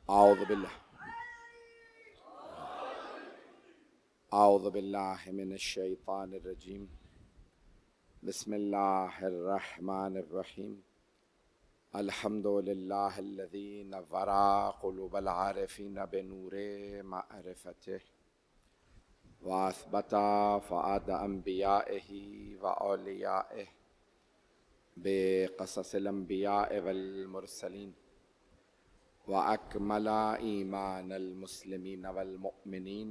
اعوذ باللہ من الشیطان الرجیم بسم اللہ الرحمن الرحیم الحمد للہ الذی نور قلوب العارفین بنور معرفتہ واثبت فؤاد انبیائہ واولیائہ بقصص الانبیاء والمرسلین وأكمل إيمان المسلمين والمؤمنين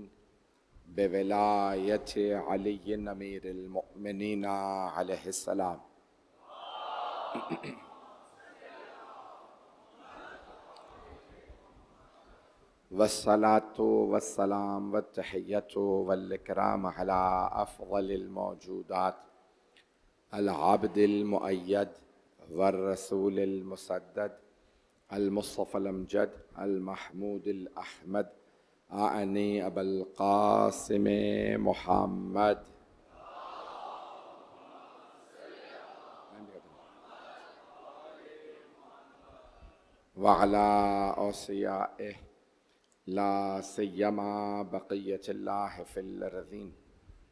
بولاية علي أمير المؤمنين عليه السلام والصلاة والسلام والتحية والإكرام على أفضل الموجودات العبد المؤيد والرسول المسدد المصطفى الأمجد المحمود الأحمد أعني أبا القاسم محمد وعلى أوصيائه لا سيما بقية الله في الأرضين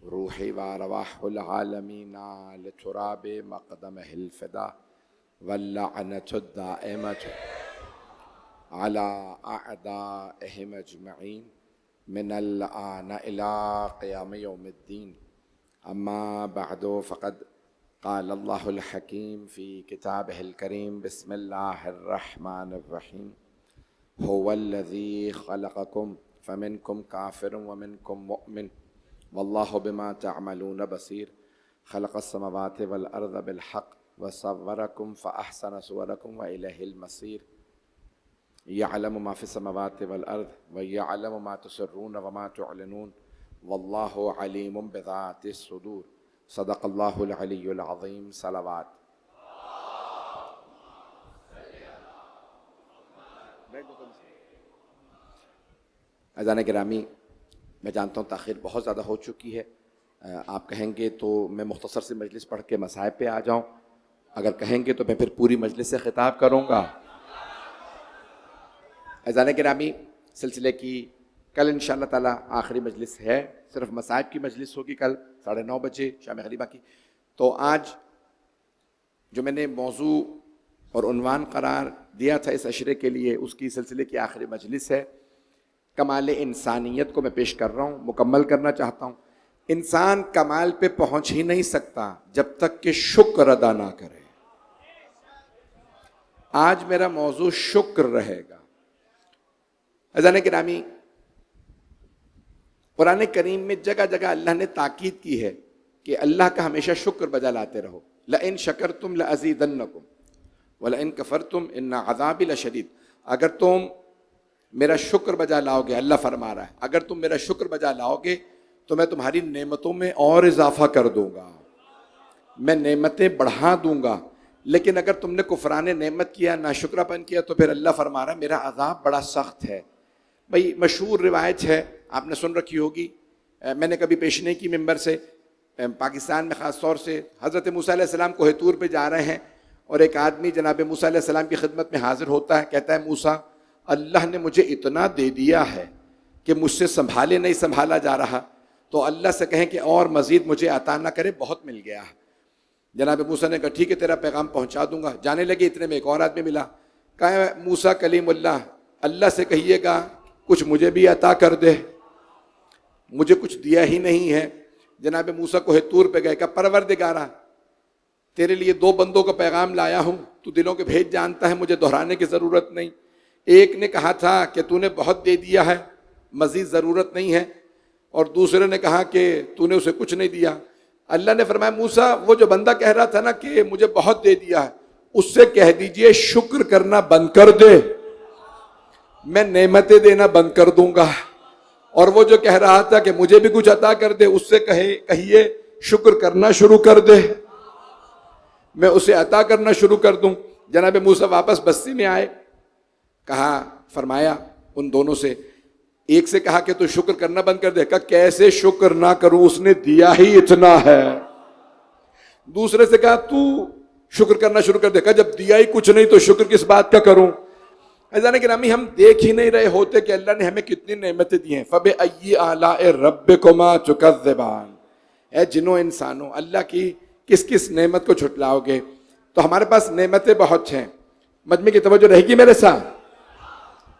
روحي وأرواح العالمين لتراب مقدمه الفداء واللعنة الدائمة على أعدائهم أجمعين من الآن إلى قيام يوم الدين أما بعد فقد قال الله الحكيم في كتابه الكريم بسم الله الرحمن الرحيم هو الذي خلقكم فمنكم كافر ومنكم مؤمن والله بما تعملون بصير خلق السماوات والأرض بالحق وصوركم فأحسن صوركم وإليه المصير يعلم ما في السماوات والأرض ويعلم ما تسرون وما تعلنون والله عليم بذات الصدور صدق الله العلي العظيم صلوات اذان گرامی میں جانتا ہوں تاخیر بہت زیادہ ہو چکی ہے، آپ کہیں گے تو میں مختصر سی مجلس پڑھ کے مصائب پہ آ جاؤں، اگر کہیں گے تو میں پھر پوری مجلس سے خطاب کروں گا۔ اذان گرامی سلسلے کی کل انشاءاللہ تعالی آخری مجلس ہے، صرف مصائب کی مجلس ہوگی کل 9:30 بجے شام غریبہ کی۔ تو آج جو میں نے موضوع اور عنوان قرار دیا تھا اس عشرے کے لیے، اس کی سلسلے کی آخری مجلس ہے۔ کمال انسانیت کو میں پیش کر رہا ہوں، مکمل کرنا چاہتا ہوں۔ انسان کمال پہ پہنچ ہی نہیں سکتا جب تک کہ شکر ادا نہ کرے۔ آج میرا موضوع شکر رہے گا۔ عزیزان گرامی، قرآن کریم میں جگہ جگہ اللہ نے تاکید کی ہے کہ اللہ کا ہمیشہ شکر بجا لاتے رہو۔ لَإِن شَكَرْتُمْ لَأَزِيدَنَّكُمْ وَلَإِن كَفَرْتُمْ إِنَّ عَذَابِي لَشَدِيدٌ۔ اگر تم میرا شکر بجا لاؤ گے، اللہ فرما رہا ہے، اگر تم میرا شکر بجا لاؤ گے تو میں تمہاری نعمتوں میں اور اضافہ کر دوں گا، میں نعمتیں بڑھا دوں گا۔ لیکن اگر تم نے کفران نعمت کیا، ناشکراپن کیا، تو پھر اللہ فرما رہا ہے میرا عذاب بڑا سخت ہے۔ بھئی مشہور روایت ہے، آپ نے سن رکھی ہوگی، میں نے کبھی پیش نہیں کی ممبر سے، پاکستان میں خاص طور سے حضرت موسیٰ علیہ السلام کوہ طور پہ جا رہے ہیں اور ایک آدمی جناب موسیٰ علیہ السلام کی خدمت میں حاضر ہوتا ہے، کہتا ہے موسیٰ اللہ نے مجھے اتنا دے دیا ہے کہ مجھ سے سنبھالے نہیں سنبھالا جا رہا، تو اللہ سے کہیں کہ اور مزید مجھے عطا نہ کرے، بہت مل گیا ہے۔ جناب موسیٰ نے کہا ٹھیک ہے تیرا پیغام پہنچا دوں گا۔ جانے لگے، اتنے میں ایک اور آدمی ملا، کہا موسیٰ کلیم اللہ سے کہیے گا کچھ مجھے بھی عطا کر دے، مجھے کچھ دیا ہی نہیں ہے۔ جناب موسیٰ کوہ طور پہ گئے، کہا پروردگارا تیرے لیے 2 بندوں کا پیغام لایا ہوں، تو دلوں کے بھید جانتا ہے، مجھے دہرانے کی ضرورت نہیں۔ ایک نے کہا تھا کہ تو نے بہت دے دیا ہے، مزید ضرورت نہیں ہے، اور دوسرے نے کہا کہ تو نے اسے کچھ نہیں دیا۔ اللہ نے فرمایا موسیٰ وہ جو بندہ کہہ رہا تھا نا کہ مجھے بہت دے دیا ہے، اس سے کہہ دیجئے شکر کرنا بند کر دے، میں نعمتیں دینا بند کر دوں گا۔ اور وہ جو کہہ رہا تھا کہ مجھے بھی کچھ عطا کر دے، اس سے کہیے شکر کرنا شروع کر دے، میں اسے عطا کرنا شروع کر دوں۔ جناب موسیٰ واپس بستی میں آئے، کہا فرمایا ان دونوں سے، ایک سے کہا کہ تو شکر کرنا بند کر دے، کہا کیسے شکر نہ کروں، اس نے دیا ہی اتنا ہے۔ دوسرے سے کہا تو شکر کرنا شروع کر دے، کہا جب دیا ہی کچھ نہیں تو شکر کس بات کا کروں۔ عزیزان گرامی ہم دیکھ ہی نہیں رہے ہوتے کہ اللہ نے ہمیں کتنی نعمتیں دی ہیں. فَبِأَيِّ آلَاءِ رَبِّكُمَا تُكَذِّبَانِ. اے جنوں انسانوں اللہ کی کس کس نعمت کو جھٹلاؤ گے؟ تو ہمارے پاس نعمتیں بہت ہیں. مجمع کی توجہ رہے گی میرے ساتھ؟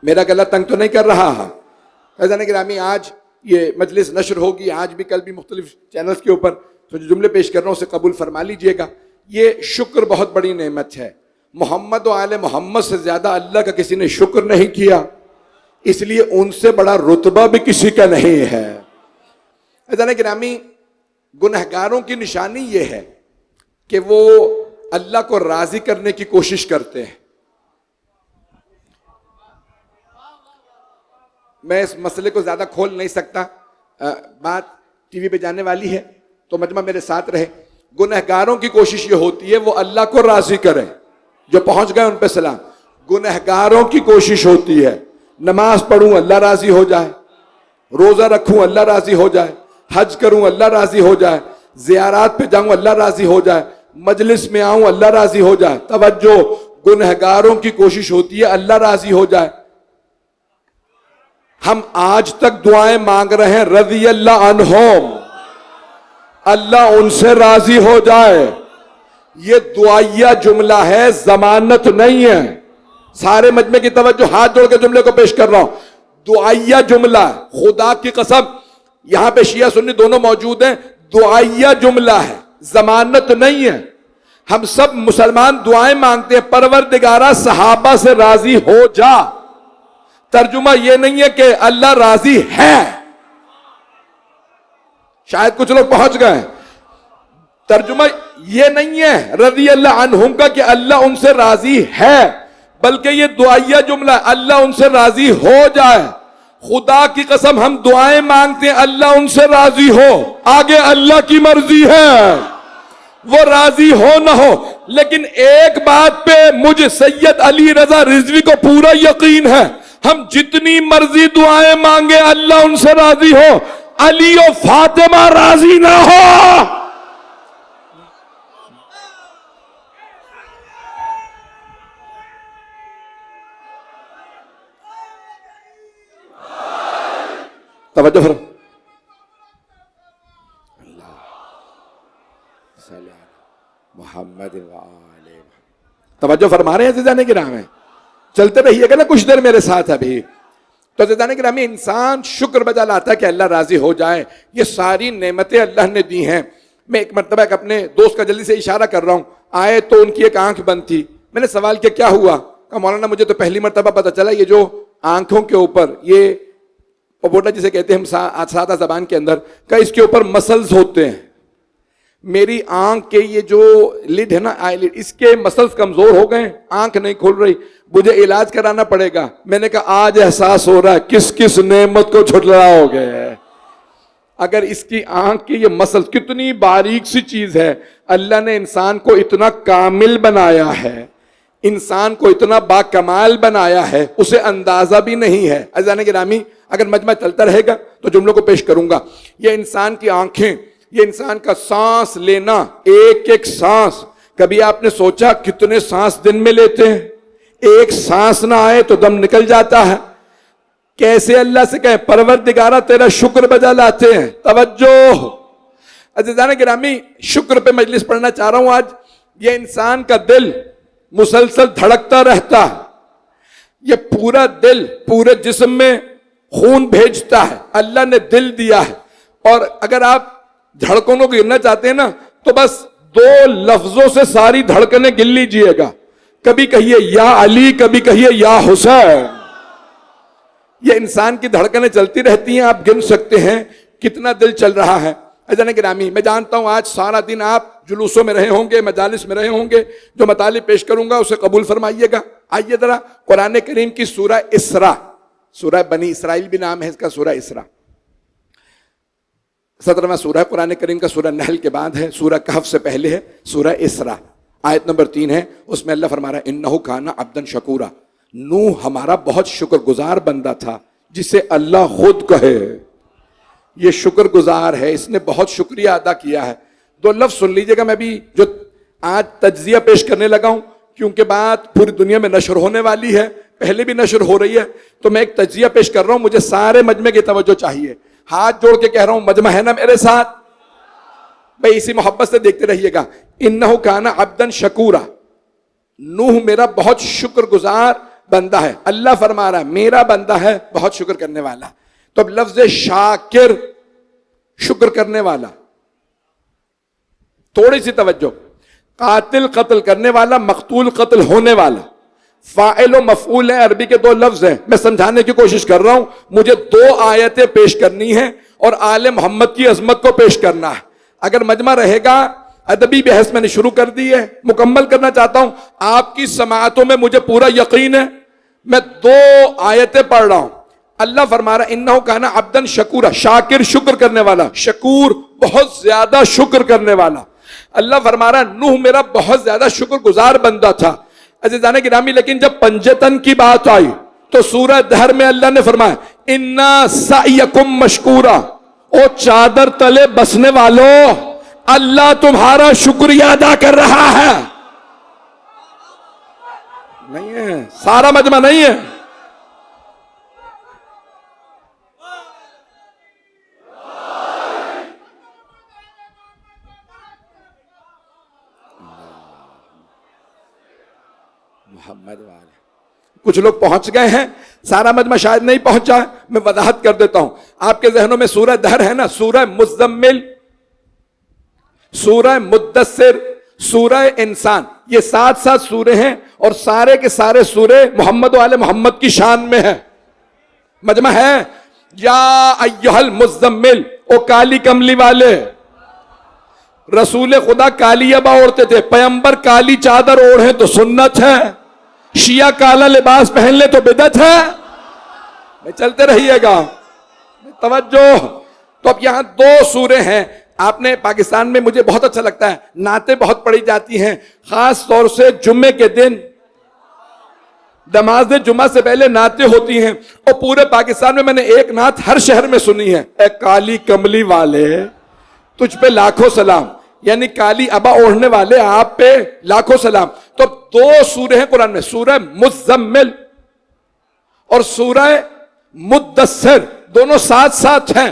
میرا گلا تنگ تو نہیں کر رہا؟ عزیزان گرامی آج یہ مجلس نشر ہوگی آج بھی کل بھی مختلف چینلز کے اوپر، تو جو جملے پیش کر رہا ہوں اسے قبول فرما لیجئے گا. یہ شکر بہت بڑی نعمت ہے. محمد و آل محمد سے زیادہ اللہ کا کسی نے شکر نہیں کیا، اس لیے ان سے بڑا رتبہ بھی کسی کا نہیں ہے. عزیزان گرامی گنہگاروں کی نشانی یہ ہے کہ وہ اللہ کو راضی کرنے کی کوشش کرتے ہیں. میں اس مسئلے کو زیادہ کھول نہیں سکتا، بات ٹی وی پہ جانے والی ہے تو مجمع میرے ساتھ رہے. گنہگاروں کی کوشش یہ ہوتی ہے وہ اللہ کو راضی کریں. جو پہنچ گئے ان پہ سلام. گنہگاروں کی کوشش ہوتی ہے نماز پڑھوں اللہ راضی ہو جائے، روزہ رکھوں اللہ راضی ہو جائے، حج کروں اللہ راضی ہو جائے، زیارات پہ جاؤں اللہ راضی ہو جائے، مجلس میں آؤں اللہ راضی ہو جائے. توجہ، گنہگاروں کی کوشش ہوتی ہے اللہ راضی ہو جائے. ہم آج تک دعائیں مانگ رہے ہیں رضی اللہ عنہم، اللہ ان سے راضی ہو جائے. یہ دعائیہ جملہ ہے، ضمانت نہیں ہے. سارے مجمع کی توجہ، ہاتھ جوڑ کے جملے کو پیش کر رہا ہوں. دعائیہ جملہ، خدا کی قسم یہاں پہ شیعہ سنی دونوں موجود ہیں، دعائیہ جملہ ہے، ضمانت نہیں ہے. ہم سب مسلمان دعائیں مانگتے ہیں پروردگارہ صحابہ سے راضی ہو جا. ترجمہ یہ نہیں ہے کہ اللہ راضی ہے. شاید کچھ لوگ پہنچ گئے. ترجمہ یہ نہیں ہے رضی اللہ عنہم کا کہ اللہ ان سے راضی ہے، بلکہ یہ دعائیہ جملہ اللہ ان سے راضی ہو جائے. خدا کی قسم ہم دعائیں مانگتے ہیں اللہ ان سے راضی ہو، آگے اللہ کی مرضی ہے وہ راضی ہو نہ ہو. لیکن ایک بات پہ مجھ سید علی رضا رضوی کو پورا یقین ہے، ہم جتنی مرضی دعائیں مانگے اللہ ان سے راضی ہو، علی و فاطمہ راضی نہ ہو. توجہ فرم محمد توجہ فرما رہے ہیں عزیزان گرامی میں. چلتے رہیے گا نا کچھ دیر میرے ساتھ ابھی. تو عزیزان گرامی انسان شکر بجا لاتا ہے کہ اللہ راضی ہو جائے. یہ ساری نعمتیں اللہ نے دی ہیں. میں ایک مرتبہ اپنے دوست کا جلدی سے اشارہ کر رہا ہوں، آئے تو ان کی ایک آنکھ بند تھی. میں نے سوال کیا کیا ہوا؟ کہا مولانا مجھے تو پہلی مرتبہ پتا چلا یہ جو آنکھوں کے اوپر یہ پپوٹا جسے کہتے ہیں ہم سادہ زبان کے اندر، کہ اس کے اوپر مسلز ہوتے ہیں. میری آنکھ کے یہ جو لڈ ہے نا آئی لڈ، اس کے مسلز کمزور ہو گئے، آنکھ نہیں کھول رہی، مجھے علاج کرانا پڑے گا. میں نے کہا آج احساس ہو رہا ہے کس کس نعمت کو جھٹلاؤ گے. اگر اس کی آنکھ کی یہ مسل کتنی باریک سی چیز ہے، اللہ نے انسان کو اتنا کامل بنایا ہے، انسان کو اتنا با کمال بنایا ہے، اسے اندازہ بھی نہیں ہے. عزیزان گرامی اگر مجمع چلتا رہے گا تو جملوں کو پیش کروں گا. یہ انسان کی آنکھیں، یہ انسان کا سانس لینا، ایک ایک سانس. کبھی آپ نے سوچا کتنے سانس دن میں لیتے ہیں؟ ایک سانس نہ آئے تو دم نکل جاتا ہے. کیسے اللہ سے کہیں پروردگارہ تیرا شکر بجا لاتے ہیں. توجہ عزیزان گرامی، شکر پہ مجلس پڑھنا چاہ رہا ہوں آج. یہ انسان کا دل مسلسل دھڑکتا رہتا ہے. یہ پورا دل پورے جسم میں خون بھیجتا ہے. اللہ نے دل دیا ہے. اور اگر آپ دھڑکنوں کو گننا چاہتے ہیں نا تو بس 2 لفظوں سے ساری دھڑکنیں گن لیجئے گا. کبھی کہیے یا علی، کبھی کہیے یا حسین. یہ انسان کی دھڑکنیں چلتی رہتی ہیں. آپ گن سکتے ہیں کتنا دل چل رہا ہے. عزیزان گرامی میں جانتا ہوں آج سارا دن آپ جلوسوں میں رہے ہوں گے، مجالس میں رہے ہوں گے. جو مطالب پیش کروں گا اسے قبول فرمائیے گا. آئیے ذرا قرآن کریم کی سورہ اسراء، سورہ بنی اسرائیل بھی نام ہے اس کا، سورہ اسراء 17واں سورہ قرآن کریم کا. سورہ نحل کے بعد ہے، سورہ کہف سے پہلے ہے سورہ اسراء. آیت نمبر 3 ہے. اس میں اللہ فرما رہا ہے انہ کان عبدا شکورا، نوح ہمارا بہت شکر گزار بندہ تھا، جسے اللہ خود کہے یہ شکر گزار ہے، اس نے بہت شکریہ ادا کیا ہے. 2 لفظ سن لیجئے گا. میں بھی جو آج تجزیہ پیش کرنے لگا ہوں کیونکہ بات پوری دنیا میں نشر ہونے والی ہے، پہلے بھی نشر ہو رہی ہے تو میں ایک تجزیہ پیش کر رہا ہوں, مجھے سارے مجمع کی توجہ چاہیے. ہاتھ جوڑ کے کہہ رہا ہوں, مجمع ہے نا میرے ساتھ؟ بھئی اسی محبت سے دیکھتے رہیے گا. انہو کان عبدا شکورا, نوح میرا بہت شکر گزار بندہ ہے. اللہ فرما رہا ہے میرا بندہ ہے بہت شکر کرنے والا. تو اب لفظ شاکر, شکر کرنے والا, تھوڑی سی توجہ. قاتل قتل کرنے والا, مقتول قتل ہونے والا. فاعل و مفعول ہیں, عربی کے دو لفظ ہیں. میں سمجھانے کی کوشش کر رہا ہوں, مجھے 2 آیتیں پیش کرنی ہیں اور آل محمد کی عظمت کو پیش کرنا ہے. اگر مجمع رہے گا, ادبی بحث میں نے شروع کر دی ہے, مکمل کرنا چاہتا ہوں. آپ کی سماعتوں میں مجھے پورا یقین ہے. میں 2 آیتیں پڑھ رہا ہوں. اللہ فرما رہا ہے انہو کان عبدا شکورا, شاکر شکر کرنے والا, شکور بہت زیادہ شکر کرنے والا. اللہ فرما رہا ہے نوح میرا بہت زیادہ شکر گزار بندہ تھا. عزیزان گرامی, لیکن جب پنجتن کی بات آئی تو سورہ دہر میں اللہ نے فرمایا انا سعیکم مشکورا, او چادر تلے بسنے والوں, اللہ تمہارا شکریہ ادا کر رہا ہے. نہیں ہے, سارا مجمع نہیں ہے. محمد والے کچھ لوگ پہنچ گئے ہیں, سارا مجمع شاید نہیں پہنچا. میں وضاحت کر دیتا ہوں. آپ کے ذہنوں میں سورہ دہر ہے نا, سورہ مزمل, سورہ مدثر, سورہ انسان, یہ 7 سورے ہیں اور سارے کے سارے سورے محمد و آل محمد کی شان میں ہیں. مجمع ہے. یا ایھا المزمل, او کالی کملی والے. رسول خدا کالی ابا اوڑھتے تھے, پیغمبر کالی چادر اوڑھیں تو سنت ہے, شیعہ کالا لباس پہن لے تو بدعت ہے. میں چلتے رہیے گا, توجہ. تو اب یہاں 2 سورے ہیں. آپ نے پاکستان میں, مجھے بہت اچھا لگتا ہے, نعتیں بہت پڑھی جاتی ہیں, خاص طور سے جمعے کے دن نماز جمعہ سے پہلے نعتیں ہوتی ہیں. اور پورے پاکستان میں نے ایک نعت ہر شہر میں سنی ہے, اے کالی کملی والے تجھ پہ لاکھوں سلام, یعنی کالی ابا اوڑھنے والے آپ پہ لاکھوں سلام. تو 2 سورے ہیں قرآن میں, سورہ مزمل اور سورہ مدثر, دونوں ساتھ ہیں.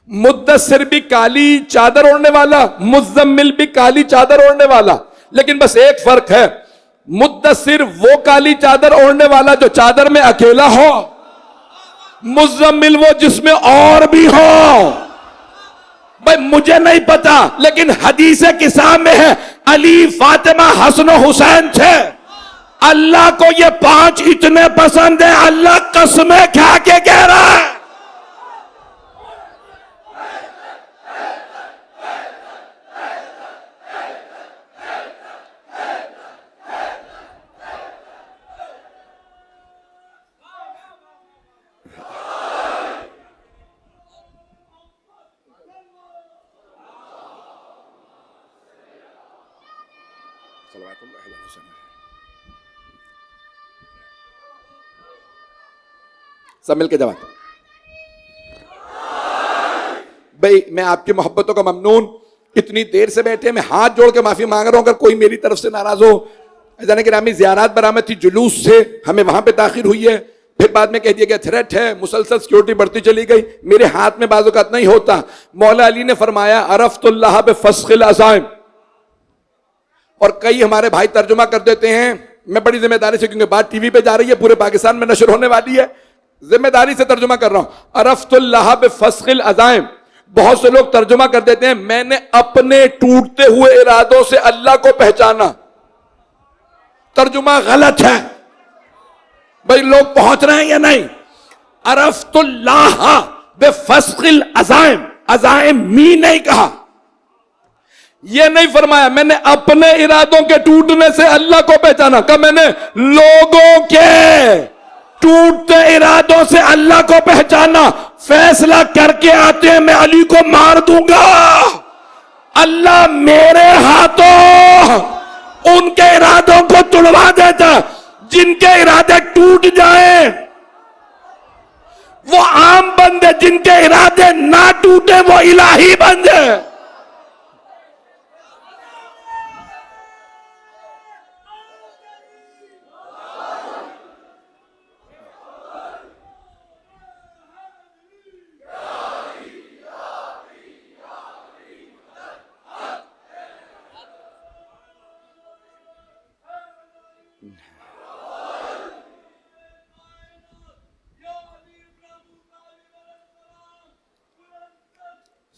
مدثر بھی کالی چادر اوڑھنے والا, مزمل بھی کالی چادر اوڑھنے والا, لیکن بس ایک فرق ہے, مدثر وہ کالی چادر اوڑھنے والا جو چادر میں اکیلا ہو, مزمل وہ جس میں اور بھی ہو. بھائی مجھے نہیں پتا, لیکن حدیث کسا میں ہے علی فاطمہ حسن و حسین تھے. اللہ کو یہ 5 اتنے پسند ہیں, اللہ قسمیں کھا کے کہہ رہا ہے. سب مل کے جواب. بھئی میں آپ کی محبتوں کا ممنون, اتنی دیر سے بیٹھے, میں ہاتھ جوڑ کے معافی مانگ رہا ہوں اگر کوئی میری طرف سے ناراض ہو. جانے کہ رامی زیارات برآمد تھی, جلوس سے ہمیں وہاں پہ تاخیر ہوئی ہے, پھر بعد میں کہہ دیا گیا تھریٹ ہے, مسلسل سیکیورٹی بڑھتی چلی گئی. میرے ہاتھ میں بعض اوقات نہیں ہوتا. مولا علی نے فرمایا عرفت اللہ بفسخ العزائم, اور کئی ہمارے بھائی ترجمہ کر دیتے ہیں. میں بڑی ذمہ داری سے, کیونکہ بات ٹی وی پہ جا رہی ہے, پورے پاکستان میں نشر ہونے والی ہے, ذمہ داری سے ترجمہ کر رہا ہوں. عرفت اللہ بفسخ العزائم, بہت سے لوگ ترجمہ کر دیتے ہیں میں نے اپنے ٹوٹتے ہوئے ارادوں سے اللہ کو پہچانا. ترجمہ غلط ہے. بھائی لوگ پہنچ رہے ہیں یا نہیں؟ عرفت اللہ بفسخ العزائم, عزائم می نہیں کہا, یہ نہیں فرمایا میں نے اپنے ارادوں کے ٹوٹنے سے اللہ کو پہچانا, کہ میں نے لوگوں کے ٹوٹتے ارادوں سے اللہ کو پہچانا. فیصلہ کر کے آتے ہیں میں علی کو مار دوں گا, اللہ میرے ہاتھوں ان کے ارادوں کو توڑوا دیتا. جن کے ارادے ٹوٹ جائیں وہ عام بندے, جن کے ارادے نہ ٹوٹے وہ الہی بندے.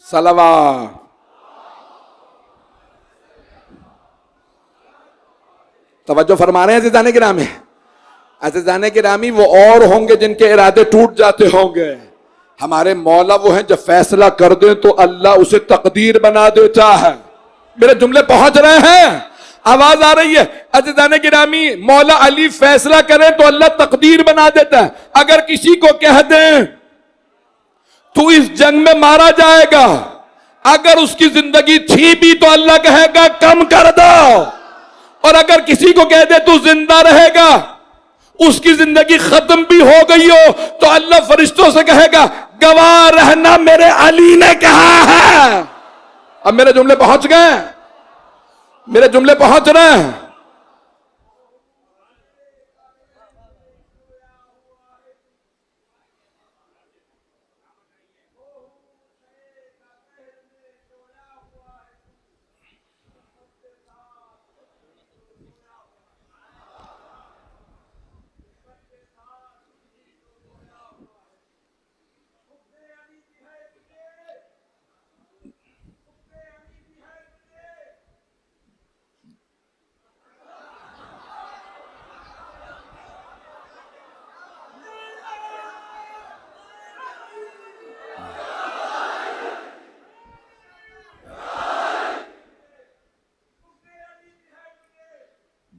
صلوات. توجہ فرما رہے ہیں عزیزان گرامی. عزیزان گرامی وہ اور ہوں گے جن کے ارادے ٹوٹ جاتے ہوں گے. ہمارے مولا وہ ہیں جب فیصلہ کر دیں تو اللہ اسے تقدیر بنا دیتا ہے. میرے جملے پہنچ رہے ہیں؟ آواز آ رہی ہے؟ عزیزان گرامی مولا علی فیصلہ کریں تو اللہ تقدیر بنا دیتا ہے. اگر کسی کو کہہ دیں تو اس جنگ میں مارا جائے گا، اگر اس کی زندگی تھی بھی تو اللہ کہے گا کم کر دو، اور اگر کسی کو کہہ دے تو زندہ رہے گا، اس کی زندگی ختم بھی ہو گئی ہو تو اللہ فرشتوں سے کہے گا گواہ رہنا میرے علی نے کہا ہے. اب میرے جملے پہنچ گئے؟ میرے جملے پہنچ رہے ہیں؟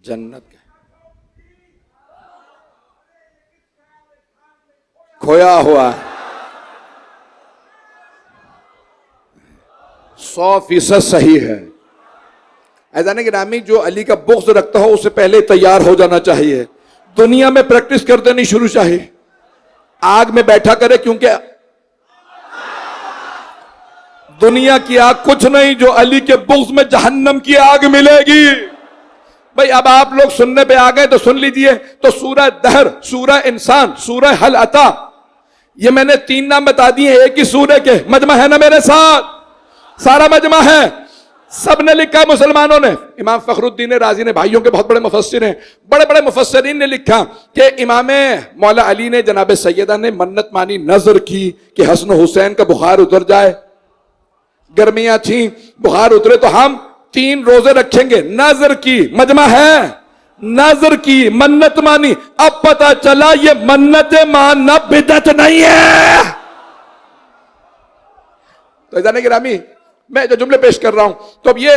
جنت کے کھویا ہوا 100% صحیح ہے. ایزانے گرامی جو علی کا بغض رکھتا ہو اسے پہلے تیار ہو جانا چاہیے. دنیا میں پریکٹس کر دینی شروع چاہیے. آگ میں بیٹھا کرے، کیونکہ دنیا کی آگ کچھ نہیں جو علی کے بغض میں جہنم کی آگ ملے گی. بھئی اب آپ لوگ سننے پہ آ گئے تو سن لیجئے. تو سورہ دہر، سورہ انسان، سورہ حل عطا، یہ میں نے 3 نام بتا دیے ایک ہی سورہ کے. مجمع ہے نا میرے ساتھ؟ سارا مجمع ہے. سب نے لکھا مسلمانوں نے. امام فخر الدین رازی نے، بھائیوں کے بہت بڑے مفسر ہیں، بڑے بڑے مفسرین نے لکھا کہ امام مولا علی نے جناب سیدہ نے منت مانی، نظر کی کہ حسن حسین کا بخار اتر جائے. گرمیاں تھیں، بخار اترے تو ہم 3 روزے رکھیں گے. نظر کی، مجمع ہے، نظر کی، منت مانی. اب پتا چلا یہ منت ماننا بدعت نہیں ہے. تو عزیزان گرامی میں جو جملے پیش کر رہا ہوں تو اب یہ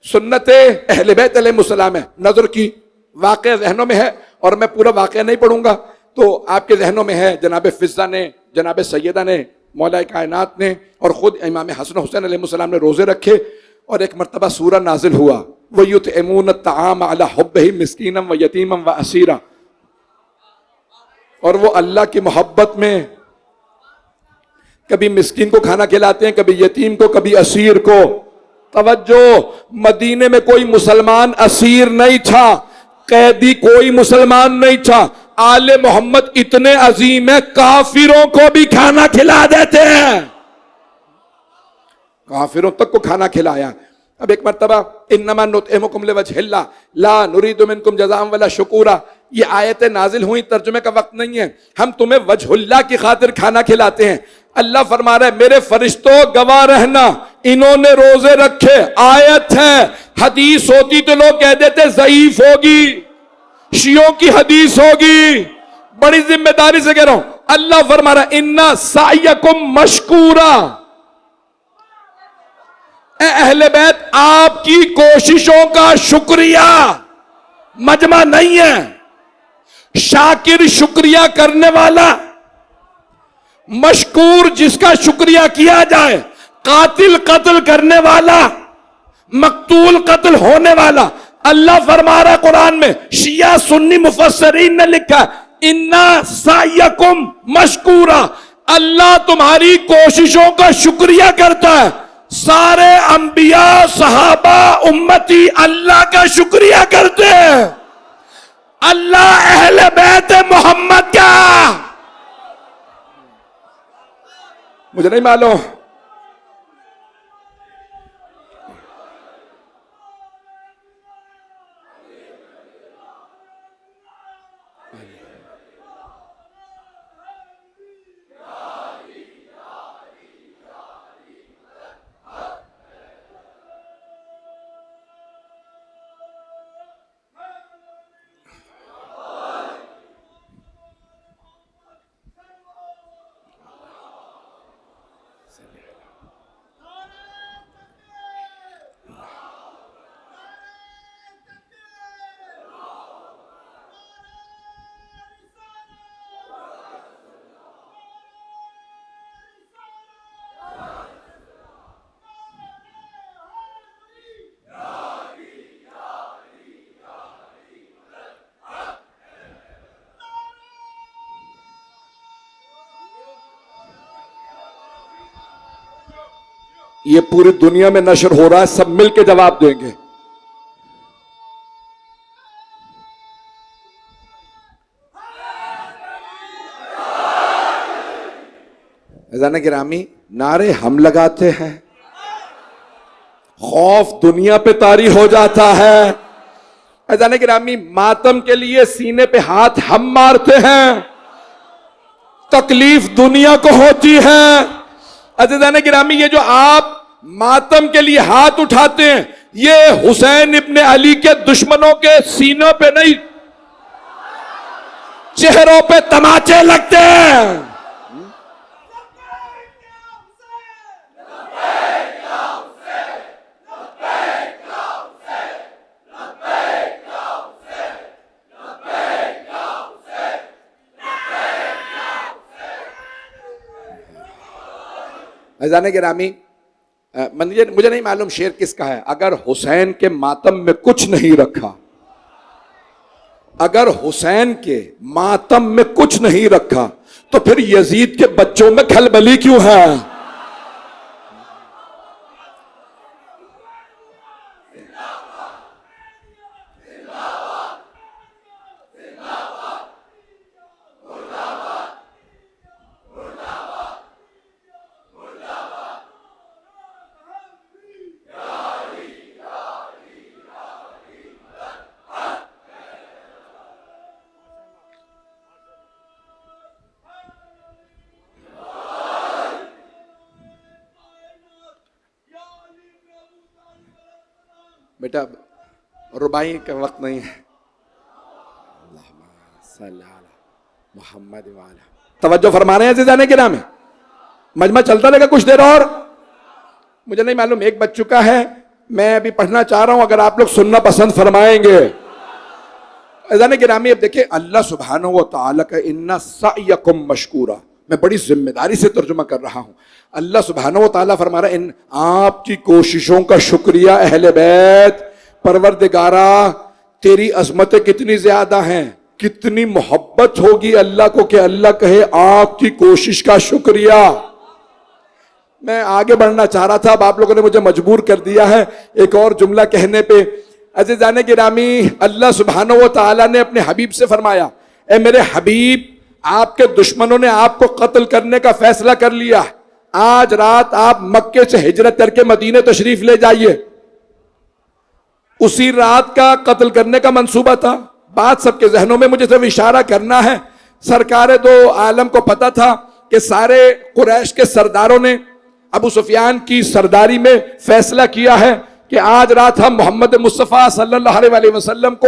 سنت اہل بیت علیہ السلام ہے. نظر کی واقعہ ذہنوں میں ہے، اور میں پورا واقعہ نہیں پڑھوں گا تو آپ کے ذہنوں میں ہے. جناب فضہ نے، جناب سیدہ نے، مولا کائنات نے، اور خود امام حسن حسین علیہ السلام نے روزے رکھے. اور ایک مرتبہ سورہ نازل ہوا وَيُطْعِمُونَ الطَّعَامَ عَلَى حُبِّهِ مِسْكِينًا وَيَتِيمًا وَأَسِيرًا. اور وہ اللہ کی محبت میں کبھی مسکین کو کھانا کھلاتے ہیں، کبھی یتیم کو، کبھی اسیر کو. توجہ، مدینے میں کوئی مسلمان اسیر نہیں تھا، قیدی کوئی مسلمان نہیں تھا. آل محمد اتنے عظیم ہیں کافروں کو بھی کھانا کھلا دیتے ہیں. کافروں تک کو کھانا کھلایا. اب ایک مرتبہ انما نطعمکم لوجہ اللہ لا نرید منکم جزاء ولا شکورا، یہ آیتیں نازل ہوئی، ترجمے کا وقت نہیں ہے. ہم تمہیں وجہ اللہ کی خاطر کھانا کھلاتے ہیں. اللہ فرما رہا ہے میرے فرشتوں گواہ رہنا انہوں نے روزے رکھے. آیت ہے، حدیث ہوتی تو لوگ کہہ دیتے ضعیف ہوگی، شیعوں کی حدیث ہوگی. بڑی ذمہ داری سے کہہ رہا ہوں، اللہ فرما رہا ہے اِنَّ سَعْيَكُمْ مَشْكُورًا. اے اہل بیت آپ کی کوششوں کا شکریہ. مجمع نہیں ہے. شاکر شکریہ کرنے والا، مشکور جس کا شکریہ کیا جائے، قاتل قتل کرنے والا، مقتول قتل ہونے والا. اللہ فرما رہا قرآن میں، شیعہ سنی مفسرین نے لکھا اِنَّ سَعْيَكُمْ مَشْكُورًا. اللہ تمہاری کوششوں کا شکریہ کرتا ہے. سارے انبیاء، صحابہ، امتی اللہ کا شکریہ کرتے ہیں. اللہ اہل بیت محمد کا مجھے نہیں معلوم. یہ پوری دنیا میں نشر ہو رہا ہے، سب مل کے جواب دیں گے. عزیزان گرامی، نعرے ہم لگاتے ہیں، خوف دنیا پہ طاری ہو جاتا ہے. عزیزان گرامی، ماتم کے لیے سینے پہ ہاتھ ہم مارتے ہیں، تکلیف دنیا کو ہوتی ہے. عزیزان گرامی، یہ جو آپ ماتم کے لیے ہاتھ اٹھاتے ہیں، یہ حسین ابن علی کے دشمنوں کے سینوں پہ نہیں، چہروں پہ تماچے لگتے ہیں. عزیزان گرامی، مجھے نہیں معلوم شعر کس کا ہے. اگر حسین کے ماتم میں کچھ نہیں رکھا، اگر حسین کے ماتم میں کچھ نہیں رکھا تو پھر یزید کے بچوں میں کھلبلی کیوں ہے؟ بیٹا ربائی کا وقت نہیں ہے. صلی اللہ علیہ محمد وعلیہ. توجہ فرما رہے ہیں عزیزان گرامی؟ مجمع چلتا رہے گا کچھ دیر اور. مجھے نہیں معلوم ایک بج چکا ہے، میں ابھی پڑھنا چاہ رہا ہوں، اگر آپ لوگ سننا پسند فرمائیں گے. عزیزان گرامی، اب دیکھیں اللہ سبحانہ و تعالیٰ کا اِنَّ سَعْيَكُمْ مَشْكُورًا، میں بڑی ذمہ داری سے ترجمہ کر رہا ہوں. اللہ سبحانہ و تعالیٰ فرما رہا ہے آپ کی کوششوں کا شکریہ اہل بیت. پروردگارہ تیری عظمتیں کتنی زیادہ ہیں، کتنی محبت ہوگی اللہ کو کہ اللہ کہے آپ کی کوشش کا شکریہ. میں آگے بڑھنا چاہ رہا تھا، اب آپ لوگوں نے مجھے مجبور کر دیا ہے ایک اور جملہ کہنے پہ. عزیزان گرامی، اللہ سبحانہ و تعالیٰ نے اپنے حبیب سے فرمایا، اے میرے حبیب، آپ کے دشمنوں نے آپ کو قتل کرنے کا فیصلہ کر لیا، آج رات آپ مکے سے ہجرت کر کے مدینے تشریف لے جائیے. اسی رات کا قتل کرنے کا منصوبہ تھا. بات سب کے ذہنوں میں، مجھے صرف اشارہ کرنا ہے. سرکار دو عالم کو پتا تھا کہ سارے قریش کے سرداروں نے ابو سفیان کی سرداری میں فیصلہ کیا ہے کہ آج رات ہم محمد مصطفیٰ صلی اللہ علیہ وسلم کو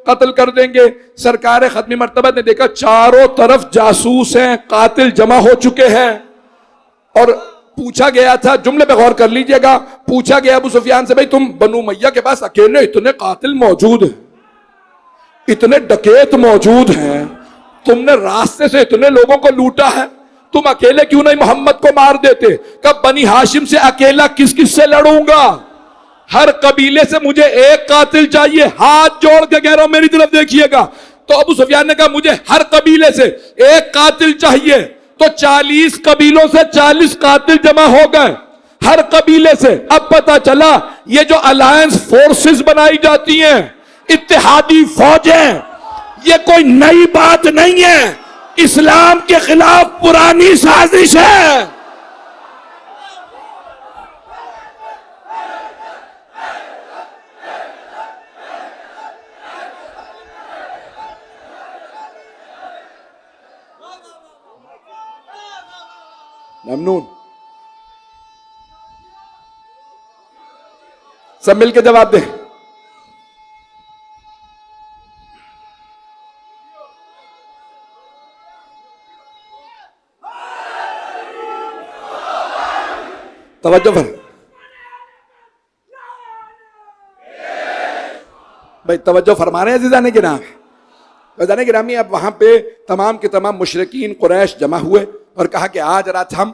قتل کر دیں گے. سرکار ختمی مرتبہ نے دیکھا چاروں طرف جاسوس ہیں، قاتل جمع ہو چکے ہیں، اور پوچھا گیا تھا، جملے پہ غور کر لیجئے گا، پوچھا گیا ابو سفیان سے، بھئی تم بنو امیہ کے پاس اکیلے اتنے قاتل موجود ہیں، اتنے ڈکیت موجود ہیں، تم نے راستے سے اتنے لوگوں کو لوٹا ہے، تم اکیلے کیوں نہیں محمد کو مار دیتے؟ کب بنی ہاشم سے اکیلا کس کس سے لڑوں گا؟ ہر قبیلے سے مجھے ایک قاتل چاہیے، ہاتھ جوڑ کے کہہ رہا ہوں میری طرف دیکھیے گا. تو ابو سفیان نے کہا مجھے ہر قبیلے سے ایک قاتل چاہیے. تو 40 قبیلوں سے 40 قاتل جمع ہو گئے ہر قبیلے سے. اب پتا چلا یہ جو الائنس فورسز بنائی جاتی ہیں، اتحادی فوجیں، یہ کوئی نئی بات نہیں ہے، اسلام کے خلاف پرانی سازش ہے. ممنون. سب مل کے جواب دیں. توجہ پر بھائی توجہ فرما رہے ہیں عزیزان گرامی. عزیزان گرامی، اب وہاں پہ تمام کے تمام مشرکین قریش جمع ہوئے اور کہا کہ آج رات ہم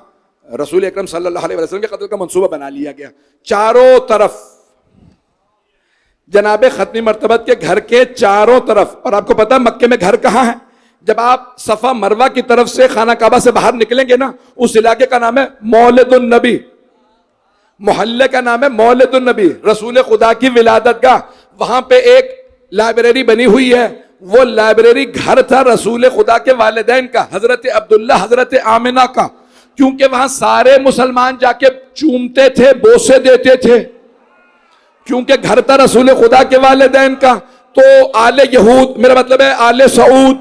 رسول اکرم صلی اللہ علیہ وسلم کے قتل کا منصوبہ بنا لیا گیا. چاروں طرف جناب ختمی مرتبت کے گھر کے چاروں طرف، اور آپ کو پتا مکے میں گھر کہاں ہے؟ جب آپ صفا مروہ کی طرف سے خانہ کعبہ سے باہر نکلیں گے نا، اس علاقے کا نام ہے مولد النبی. محلے کا نام ہے مولد النبی، رسول خدا کی ولادت گاہ. وہاں پہ ایک لائبریری بنی ہوئی ہے. وہ لائبریری گھر تھا رسول خدا کے والدین کا، حضرت عبداللہ حضرت آمنہ کا. کیونکہ وہاں سارے مسلمان جا کے چومتے تھے، بوسے دیتے تھے، کیونکہ گھر تھا رسول خدا کے والدین کا. تو آل یہود، میرا مطلب ہے آل سعود،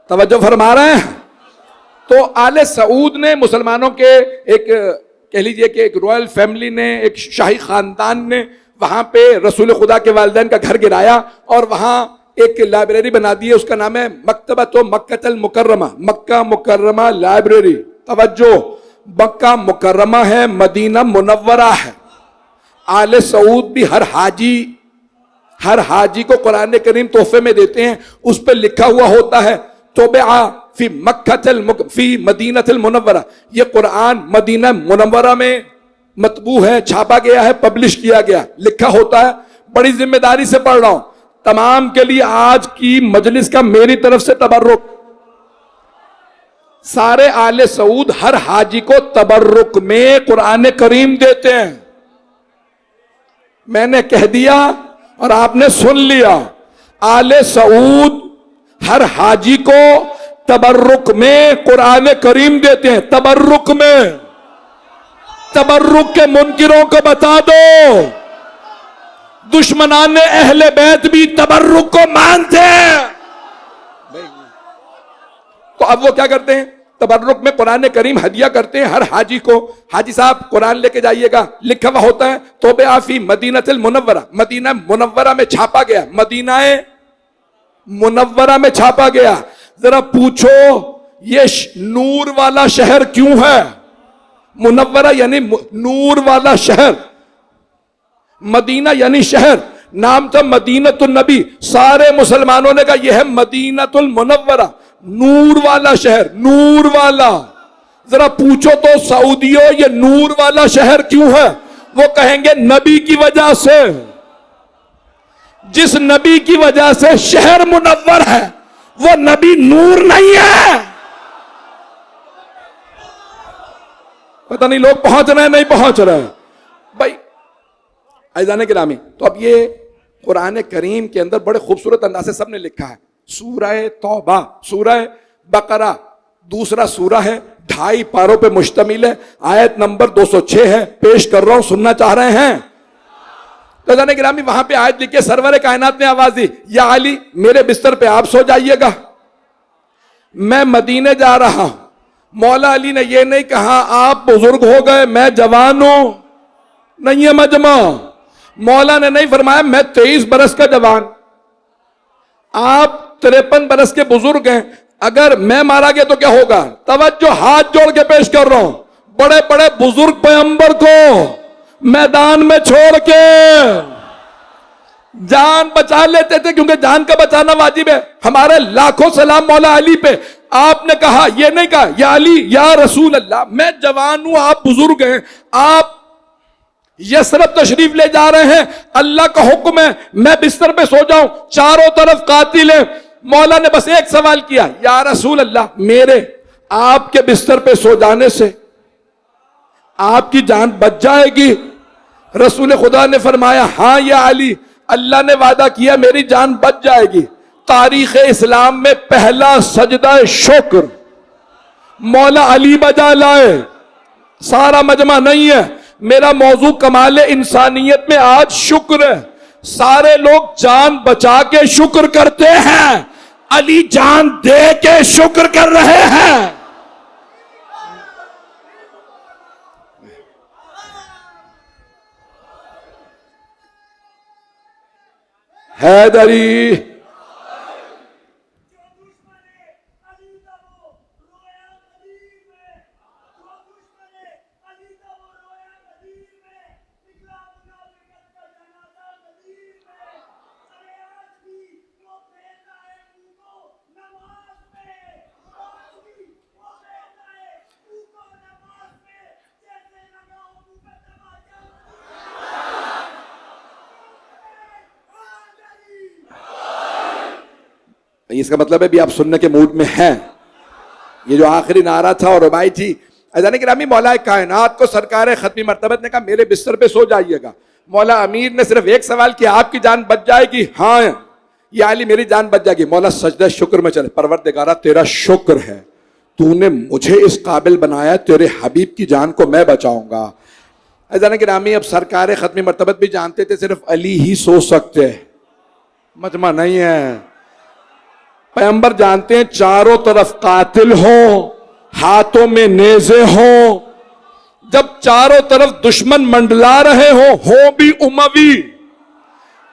توجہ فرما رہے ہیں. تو آل سعود نے مسلمانوں کے ایک کہہ لیجئے کہ ایک رائل فیملی نے، ایک شاہی خاندان نے وہاں پہ رسول خدا کے والدین کا گھر گرایا اور وہاں ایک لائبریری بنا دی ہے. اس کا نام ہے مکتبۃ مکہ المکرمہ، مکہ مکرمہ لائبریری. توجہ، مکہ مکرمہ ہے، مدینہ منورہ ہے. آل سعود بھی ہر حاجی کو قرآن کریم تحفے میں دیتے ہیں. اس پہ لکھا ہوا ہوتا ہے توبع فی مدینہ المنورہ. یہ قرآن مدینہ منورہ میں مطبوع ہے، چھاپا گیا ہے، پبلش کیا گیا، لکھا ہوتا ہے. بڑی ذمہ داری سے پڑھ رہا ہوں تمام کے لیے. آج کی مجلس کا میری طرف سے تبرک. سارے آل سعود ہر حاجی کو تبرک میں قرآن کریم دیتے ہیں. میں نے کہہ دیا اور آپ نے سن لیا. آل سعود ہر حاجی کو تبرک میں قرآن کریم دیتے ہیں. تبرک میں. تبرک کے منکروں کو بتا دو دشمنان اہل بیت بھی تبرک کو مانتے ہیں. تو اب وہ کیا کرتے ہیں؟ تبرک میں قرآن کریم ہدیہ کرتے ہیں ہر حاجی کو. حاجی صاحب قرآن لے کے جائیے گا، لکھا ہوا ہوتا ہے توبع فی مدینہ المنورہ. مدینہ منورہ میں چھاپا گیا، مدینہ منورہ میں چھاپا گیا. ذرا پوچھو یہ نور والا شہر کیوں ہے؟ منورہ یعنی نور والا شہر، مدینہ یعنی شہر. نام تھا مدینۃ النبی. سارے مسلمانوں نے کہا یہ ہے مدینۃ المنورہ، نور والا شہر، نور والا. ذرا پوچھو تو سعودیوں یہ نور والا شہر کیوں ہے؟ وہ کہیں گے نبی کی وجہ سے. جس نبی کی وجہ سے شہر منور ہے وہ نبی نور نہیں ہے. پتہ نہیں لوگ پہنچ رہے ہیں نہیں پہنچ رہے ہیں بھائی. عزیزان گرامی، تو اب یہ قرآن کریم کے اندر بڑے خوبصورت انداز سے سب نے لکھا ہے. سورہ توبہ، سورہ بقرہ دوسرا سورہ ہے، 2.5 پاروں پہ مشتمل ہے. آیت نمبر 206 ہے. پیش کر رہا ہوں، سننا چاہ رہے ہیں؟ تو جانے گرامی وہاں پہ آیت لکھی، سرور کائنات نے آواز دی یا علی میرے بستر پہ آپ سو جائیے گا، میں مدینے جا رہا ہوں. مولا علی نے یہ نہیں کہا آپ بزرگ ہو گئے میں جوان ہوں، نہیں ہے مجمع. مولا نے نہیں فرمایا میں 23 برس کا جوان، آپ 53 برس کے بزرگ ہیں، اگر میں مارا گیا تو کیا ہوگا؟ توجہ، ہاتھ جوڑ کے پیش کر رہا ہوں، بڑے بڑے بزرگ پیغمبر کو میدان میں چھوڑ کے جان بچا لیتے تھے، کیونکہ جان کا بچانا واجب ہے. ہمارے لاکھوں سلام مولا علی پہ. آپ نے کہا، یہ نہیں کہا یا علی یا رسول اللہ میں جوان ہوں آپ بزرگ ہیں، آپ یثرب تشریف لے جا رہے ہیں، اللہ کا حکم ہے میں بستر پہ سو جاؤں، چاروں طرف قاتل ہیں. مولا نے بس ایک سوال کیا، یا رسول اللہ میرے آپ کے بستر پہ سو جانے سے آپ کی جان بچ جائے گی؟ رسول خدا نے فرمایا ہاں یا علی، اللہ نے وعدہ کیا میری جان بچ جائے گی. تاریخ اسلام میں پہلا سجدہ شکر مولا علی بجا لائے. سارا مجمع نہیں ہے، میرا موضوع کمال انسانیت میں آج شکر ہے. سارے لوگ جان بچا کے شکر کرتے ہیں، علی جان دے کے شکر کر رہے ہیں. حیدری اس کا مطلب ہے بھی آپ سننے کے موڈ میں ہیں. یہ جو آخری نعرہ تھا اور ربائی تھی. عزیزان گرامی، مولا کائنات کو سرکار ختمی مرتبت نے کہا میرے بستر پہ سو جائیے گا. مولا امیر نے صرف ایک سوال کیا، آپ کی جان بچ جائے گی؟ ہاں یا علی میری جان بچ جائے گی. مولا سجدہ شکر میں چلے. پروردگارہ تیرا شکر ہے، تو نے مجھے اس قابل بنایا، تیرے حبیب کی جان کو میں بچاؤں گا. عزیزان گرامی، اب سرکار ختمی مرتبت بھی جانتے تھے صرف علی ہی سو سکتے، مجمع نہیں ہے. پیغمبر جانتے ہیں چاروں طرف قاتل ہوں، ہاتھوں میں نیزے ہوں، جب چاروں طرف دشمن منڈلا رہے ہوں بھی اموی،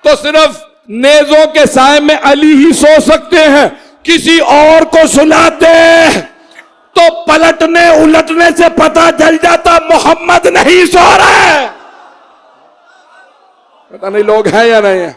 تو صرف نیزوں کے سائے میں علی ہی سو سکتے ہیں. کسی اور کو سلاتے تو پلٹنے الٹنے سے پتہ چل جاتا محمد نہیں سو رہے. پتہ نہیں لوگ ہیں یا نہیں ہیں.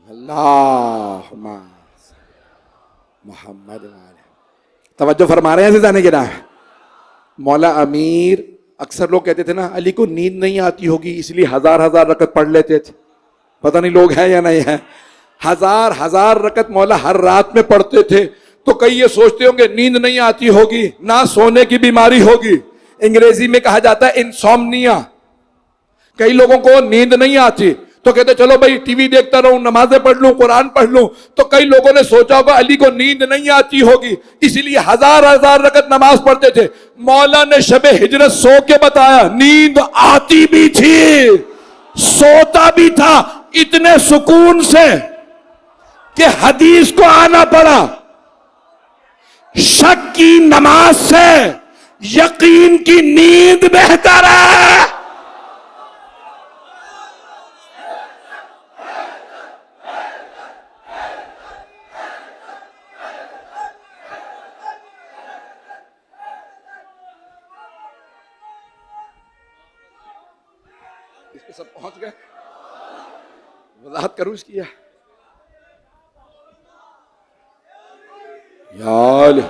اللہم محمد. توجہ فرما رہے ہیں عزیزان گرامی. مولا امیر، اکثر لوگ کہتے تھے نا علی کو نیند نہیں آتی ہوگی اس لیے ہزار ہزار رکعت پڑھ لیتے تھے. پتہ نہیں لوگ ہیں یا نہیں ہیں. ہزار ہزار رکعت مولا ہر رات میں پڑھتے تھے. تو کئی یہ سوچتے ہوں گے نیند نہیں آتی ہوگی، نہ سونے کی بیماری ہوگی. انگریزی میں کہا جاتا ہے انسومنیا. کئی لوگوں کو نیند نہیں آتی تو کہتے چلو بھائی ٹی وی دیکھتا رہوں، نمازیں پڑھ لوں، قرآن پڑھ لوں. تو کئی لوگوں نے سوچا ہوگا علی کو نیند نہیں آتی ہوگی اسی لیے ہزار ہزار رکعت نماز پڑھتے تھے. مولا نے شب ہجرت سو کے بتایا نیند آتی بھی تھی، سوتا بھی تھا، اتنے سکون سے کہ حدیث کو آنا پڑا شک کی نماز سے یقین کی نیند بہتر ہے. اس پہ سب پہنچ گئے. وضاحت کروں اس کی یا علی.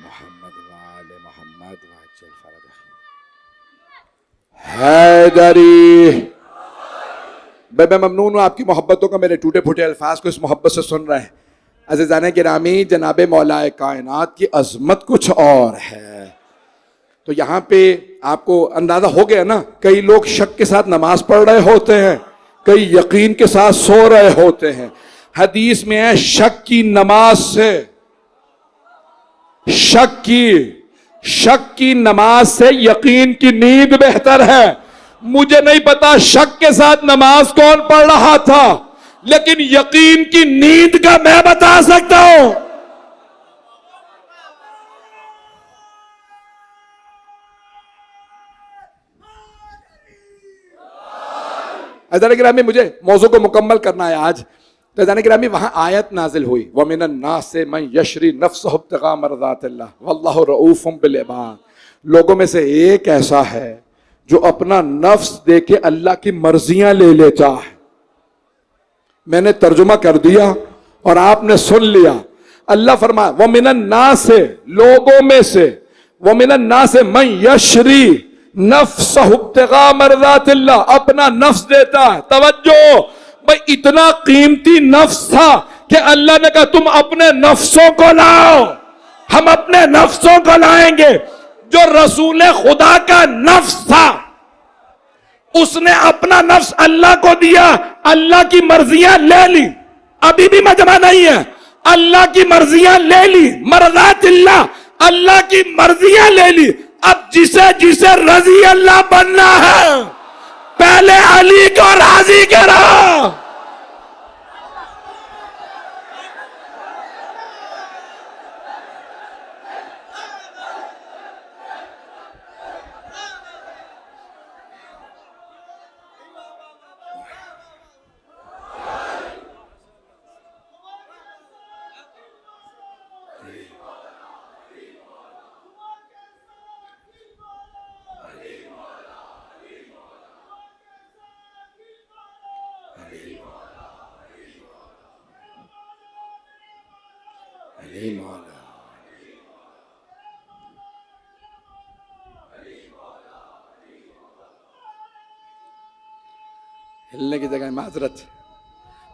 محمد وآل محمد وعجل فرجہ. حیدری. میں ممنون ہوں آپ کی محبتوں کا، میرے ٹوٹے پھوٹے الفاظ کو اس محبت سے سن رہے ہیں. عزیزان گرامی، جناب مولا کائنات کی عظمت کچھ اور ہے. تو یہاں پہ آپ کو اندازہ ہو گیا نا، کئی لوگ شک کے ساتھ نماز پڑھ رہے ہوتے ہیں، کئی یقین کے ساتھ سو رہے ہوتے ہیں. حدیث میں ہے شک کی نماز سے، شک کی نماز سے یقین کی نیند بہتر ہے. مجھے نہیں پتا شک کے ساتھ نماز کون پڑھ رہا تھا، لیکن یقین کی نیند کا میں بتا سکتا ہوں. حضرت گرامی، مجھے موضوع کو مکمل کرنا ہے آج. تو حضرت گرامی، وہاں آیت نازل ہوئی وَمِنَ النَّاسِ مَن يَشْرِي نَفْسَهُ ابْتِغَاءَ مَرْضَاتِ اللَّهِ وَاللَّهُ رَءُوفٌ بِالْعِبَادِ. لوگوں میں سے ایک ایسا ہے جو اپنا نفس دے کے اللہ کی مرضیاں لے لیتا ہے. میں نے ترجمہ کر دیا اور آپ نے سن لیا. اللہ فرمایا وَمِنَ النَّاسِ، لوگوں میں سے، وَمِنَ النَّاسِ مَن يَشْرِي، نفسہ ابتغاء مرضات اللہ، اپنا نفس دیتا ہے. توجہ بھائی، اتنا قیمتی نفس تھا کہ اللہ نے کہا تم اپنے نفسوں کو لاؤ. ہم اپنے نفسوں کو لائیں گے. جو رسول خدا کا نفس تھا اس نے اپنا نفس اللہ کو دیا. اللہ کی مرضیاں لے لی. ابھی بھی مجمع نہیں ہے. اللہ کی مرضیاں لے لی. مرضات اللہ، اللہ کی مرضیاں لے لی. اب جسے رضی اللہ بننا ہے پہلے علی کو راضی کرو. ہلنے کی جگہ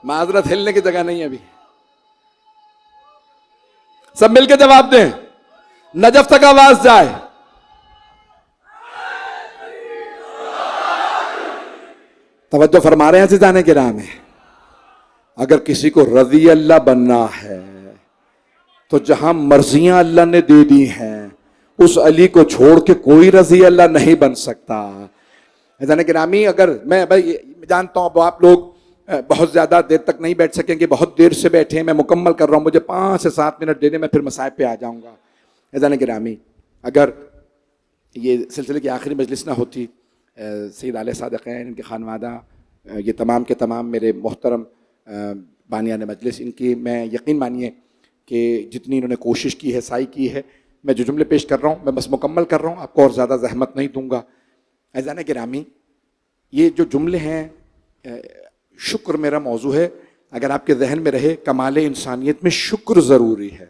معذرت ہلنے کی جگہ نہیں ہے. ابھی سب مل کے جواب دیں. نجف تک آواز جائے. توجہ فرما رہے ہیں عزیزان کرام. اگر کسی کو رضی اللہ بننا ہے تو جہاں مرضیاں اللہ نے دے دی ہیں اس علی کو چھوڑ کے کوئی رضی اللہ نہیں بن سکتا. عزیزان کرامی، اگر میں جانتا ہوں اب آپ لوگ بہت زیادہ دیر تک نہیں بیٹھ سکیں گے، بہت دیر سے بیٹھے ہیں، میں مکمل کر رہا ہوں، مجھے 5 سے 7 منٹ دینے میں پھر مسائب پہ آ جاؤں گا. عزیزان کرامی، اگر یہ سلسلے کی آخری مجلس نہ ہوتی، سید علیہ صادقین، ان کے خانوادہ، یہ تمام کے تمام میرے محترم بانیان مجلس، ان کی میں یقین مانیے کہ جتنی انہوں نے کوشش کی ہے، سعی کی ہے. میں جو جملے پیش کر رہا ہوں میں بس مکمل کر رہا ہوں، آپ کو اور زیادہ زحمت نہیں دوں گا. عزیزان گرامی، یہ جو جملے ہیں، شکر میرا موضوع ہے. اگر آپ کے ذہن میں رہے، کمال انسانیت میں شکر ضروری ہے.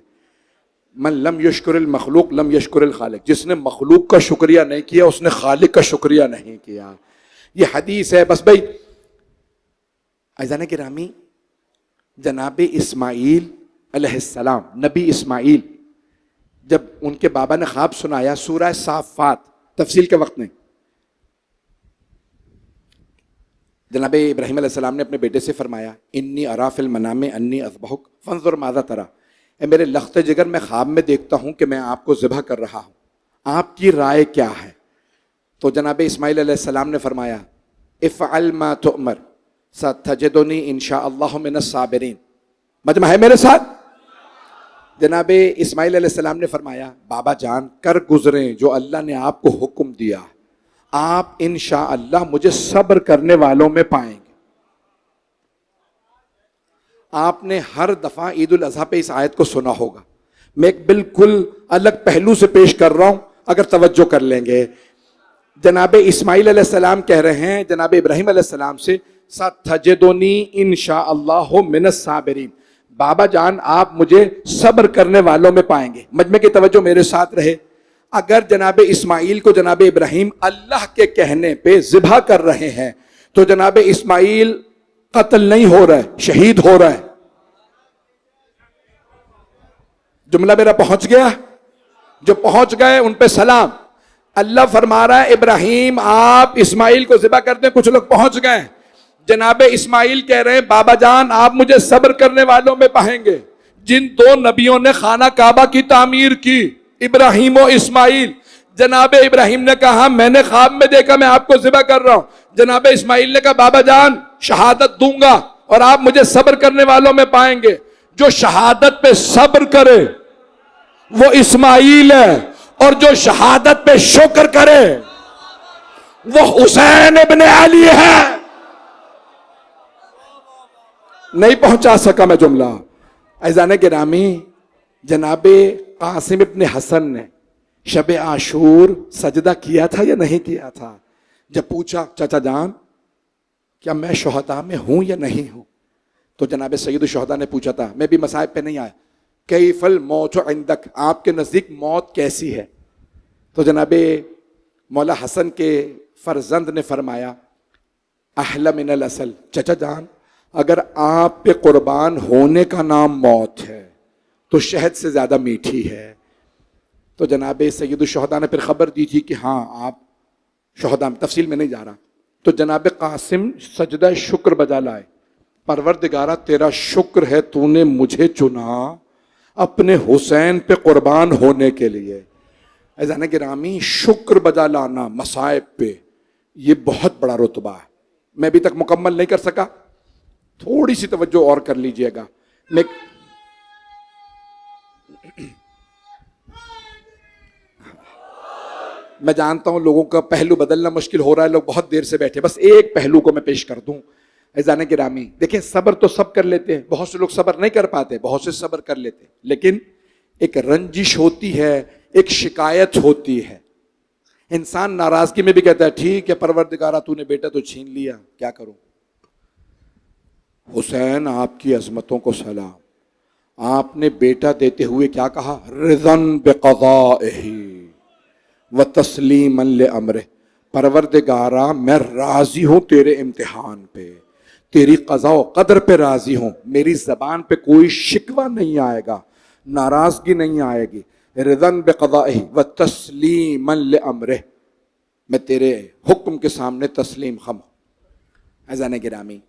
من لم یشکر المخلوق لم یشکر الخالق. جس نے مخلوق کا شکریہ نہیں کیا اس نے خالق کا شکریہ نہیں کیا. یہ حدیث ہے. بس بھائی عزیزان گرامی، جناب اسماعیل علیہ السلام، نبی اسماعیل، جب ان کے بابا نے خواب سنایا، سورہ صافات، تفصیل کے وقت نہیں، جناب ابراہیم علیہ السلام نے اپنے بیٹے سے فرمایا، انی ارا فی المنام انی اذبحک فانظر ماذا تری. اے میرے لخت جگر، میں خواب میں دیکھتا ہوں کہ میں آپ کو ذبح کر رہا ہوں، آپ کی رائے کیا ہے؟ تو جناب اسماعیل علیہ السلام نے فرمایا، افعل ما تؤمر ستجدنی انشاء اللہ من الصابرین. مجمع ہے میرے ساتھ؟ جناب اسماعیل علیہ السلام نے فرمایا، بابا جان کر گزریں جو اللہ نے آپ کو حکم دیا، آپ انشاءاللہ مجھے صبر کرنے والوں میں پائیں گے. آپ نے ہر دفعہ عید الاضحیٰ پہ اس آیت کو سنا ہوگا. میں ایک بالکل الگ پہلو سے پیش کر رہا ہوں، اگر توجہ کر لیں گے. جناب اسماعیل علیہ السلام کہہ رہے ہیں جناب ابراہیم علیہ السلام سے، ستجدنی انشاءاللہ من الصابرین، بابا جان آپ مجھے صبر کرنے والوں میں پائیں گے. مجمع کی توجہ میرے ساتھ رہے. اگر جناب اسماعیل کو جناب ابراہیم اللہ کے کہنے پہ ذبح کر رہے ہیں تو جناب اسماعیل قتل نہیں ہو رہا ہے، شہید ہو رہا ہے. جملہ میرا پہنچ گیا؟ جو پہنچ گئے ان پہ سلام. اللہ فرما رہا ہے ابراہیم آپ اسماعیل کو ذبح کر دیں. کچھ لوگ پہنچ گئے. جناب اسماعیل کہہ رہے ہیں بابا جان آپ مجھے صبر کرنے والوں میں پائیں گے. جن 2 نبیوں نے خانہ کعبہ کی تعمیر کی، ابراہیم و اسماعیل. جناب ابراہیم نے کہا میں نے خواب میں دیکھا میں آپ کو ذبح کر رہا ہوں. جناب اسماعیل نے کہا بابا جان شہادت دوں گا اور آپ مجھے صبر کرنے والوں میں پائیں گے. جو شہادت پہ صبر کرے وہ اسماعیل ہے، اور جو شہادت پہ شکر کرے وہ حسین ابن علی ہے. نہیں پہنچا سکا میں جملہ. عزیزان گرامی، جناب قاسم ابن حسن نے شب عاشور سجدہ کیا تھا یا نہیں کیا تھا؟ جب پوچھا چچا جان کیا میں شہداء میں ہوں یا نہیں ہوں، تو جناب سید الشہداء نے پوچھا تھا، میں بھی مسائب پہ نہیں آیا، کیف الموت عندک، آپ کے نزدیک موت کیسی ہے؟ تو جناب مولا حسن کے فرزند نے فرمایا احلی من العسل، چچا جان اگر آپ پہ قربان ہونے کا نام موت ہے تو شہد سے زیادہ میٹھی ہے۔ تو جناب سید الشہداء نے پھر خبر دی تھی کہ ہاں آپ شہداء، تفصیل میں نہیں جا رہا۔ تو جناب قاسم سجدہ شکر بجا لائے، پروردگارہ تیرا شکر ہے تو نے مجھے چنا اپنے حسین پہ قربان ہونے کے لیے۔ عزیزان گرامی، شکر بجا لانا مصائب پہ یہ بہت بڑا رتبہ ہے۔ میں ابھی تک مکمل نہیں کر سکا، تھوڑی سی توجہ اور کر لیجئے گا۔ میں جانتا ہوں لوگوں کا پہلو بدلنا مشکل ہو رہا ہے، لوگ بہت دیر سے بیٹھے، بس ایک پہلو کو میں پیش کر دوں۔ عزیزان گرامی دیکھیں، صبر تو سب کر لیتے ہیں، بہت سے لوگ صبر نہیں کر پاتے، بہت سے صبر کر لیتے ہیں، لیکن ایک رنجش ہوتی ہے، ایک شکایت ہوتی ہے۔ انسان ناراضگی میں بھی کہتا ہے ٹھیک ہے پروردگارہ تو نے بیٹا تو چھین لیا، کیا کروں۔ حسین آپ کی عظمتوں کو سلام، آپ نے بیٹا دیتے ہوئے کیا کہا؟ رضن بقضائہ وتسلیما لامرہ، پروردگارہ میں راضی ہوں تیرے امتحان پہ، تیری قضاء و قدر پہ راضی ہوں، میری زبان پہ کوئی شکوہ نہیں آئے گا، ناراضگی نہیں آئے گی۔ رضن بقضائہ وتسلیما لامرہ، میں تیرے حکم کے سامنے تسلیم خم ہوں۔ عزیزان گرامی،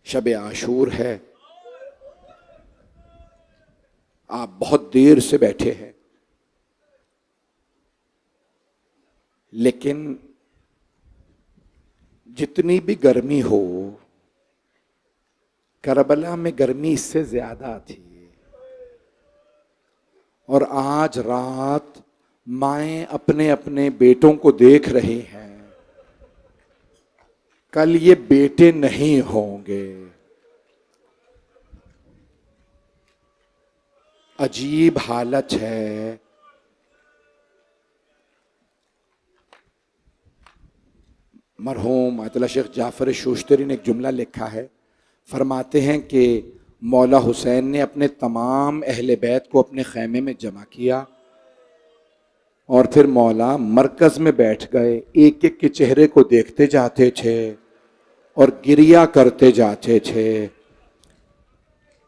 شب عاشور ہے، آپ بہت دیر سے بیٹھے ہیں، لیکن جتنی بھی گرمی ہو، کربلا میں گرمی اس سے زیادہ تھی، اور آج رات مائیں اپنے اپنے بیٹوں کو دیکھ رہی ہیں، کل یہ بیٹے نہیں ہوں گے۔ عجیب حالت ہے۔ مرحوم آیت اللہ شیخ جعفر شوشتری نے ایک جملہ لکھا ہے، فرماتے ہیں کہ مولا حسین نے اپنے تمام اہل بیت کو اپنے خیمے میں جمع کیا، اور پھر مولا مرکز میں بیٹھ گئے، ایک ایک کے چہرے کو دیکھتے جاتے تھے اور گریہ کرتے جاتے تھے۔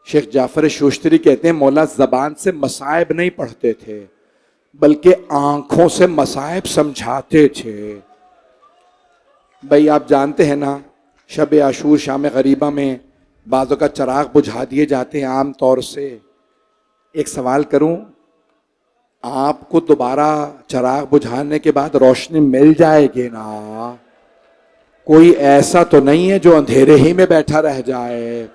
شیخ جعفر شوشتری کہتے ہیں مولا زبان سے مصائب نہیں پڑھتے تھے، بلکہ آنکھوں سے مصائب سمجھاتے تھے۔ بھائی آپ جانتے ہیں نا، شب عاشور شام غریبہ میں بعضوں کا چراغ بجھا دیے جاتے ہیں عام طور سے۔ ایک سوال کروں، آپ کو دوبارہ چراغ بجھانے کے بعد روشنی مل جائے گی نا؟ کوئی ایسا تو نہیں ہے جو اندھیرے ہی میں بیٹھا رہ جائے۔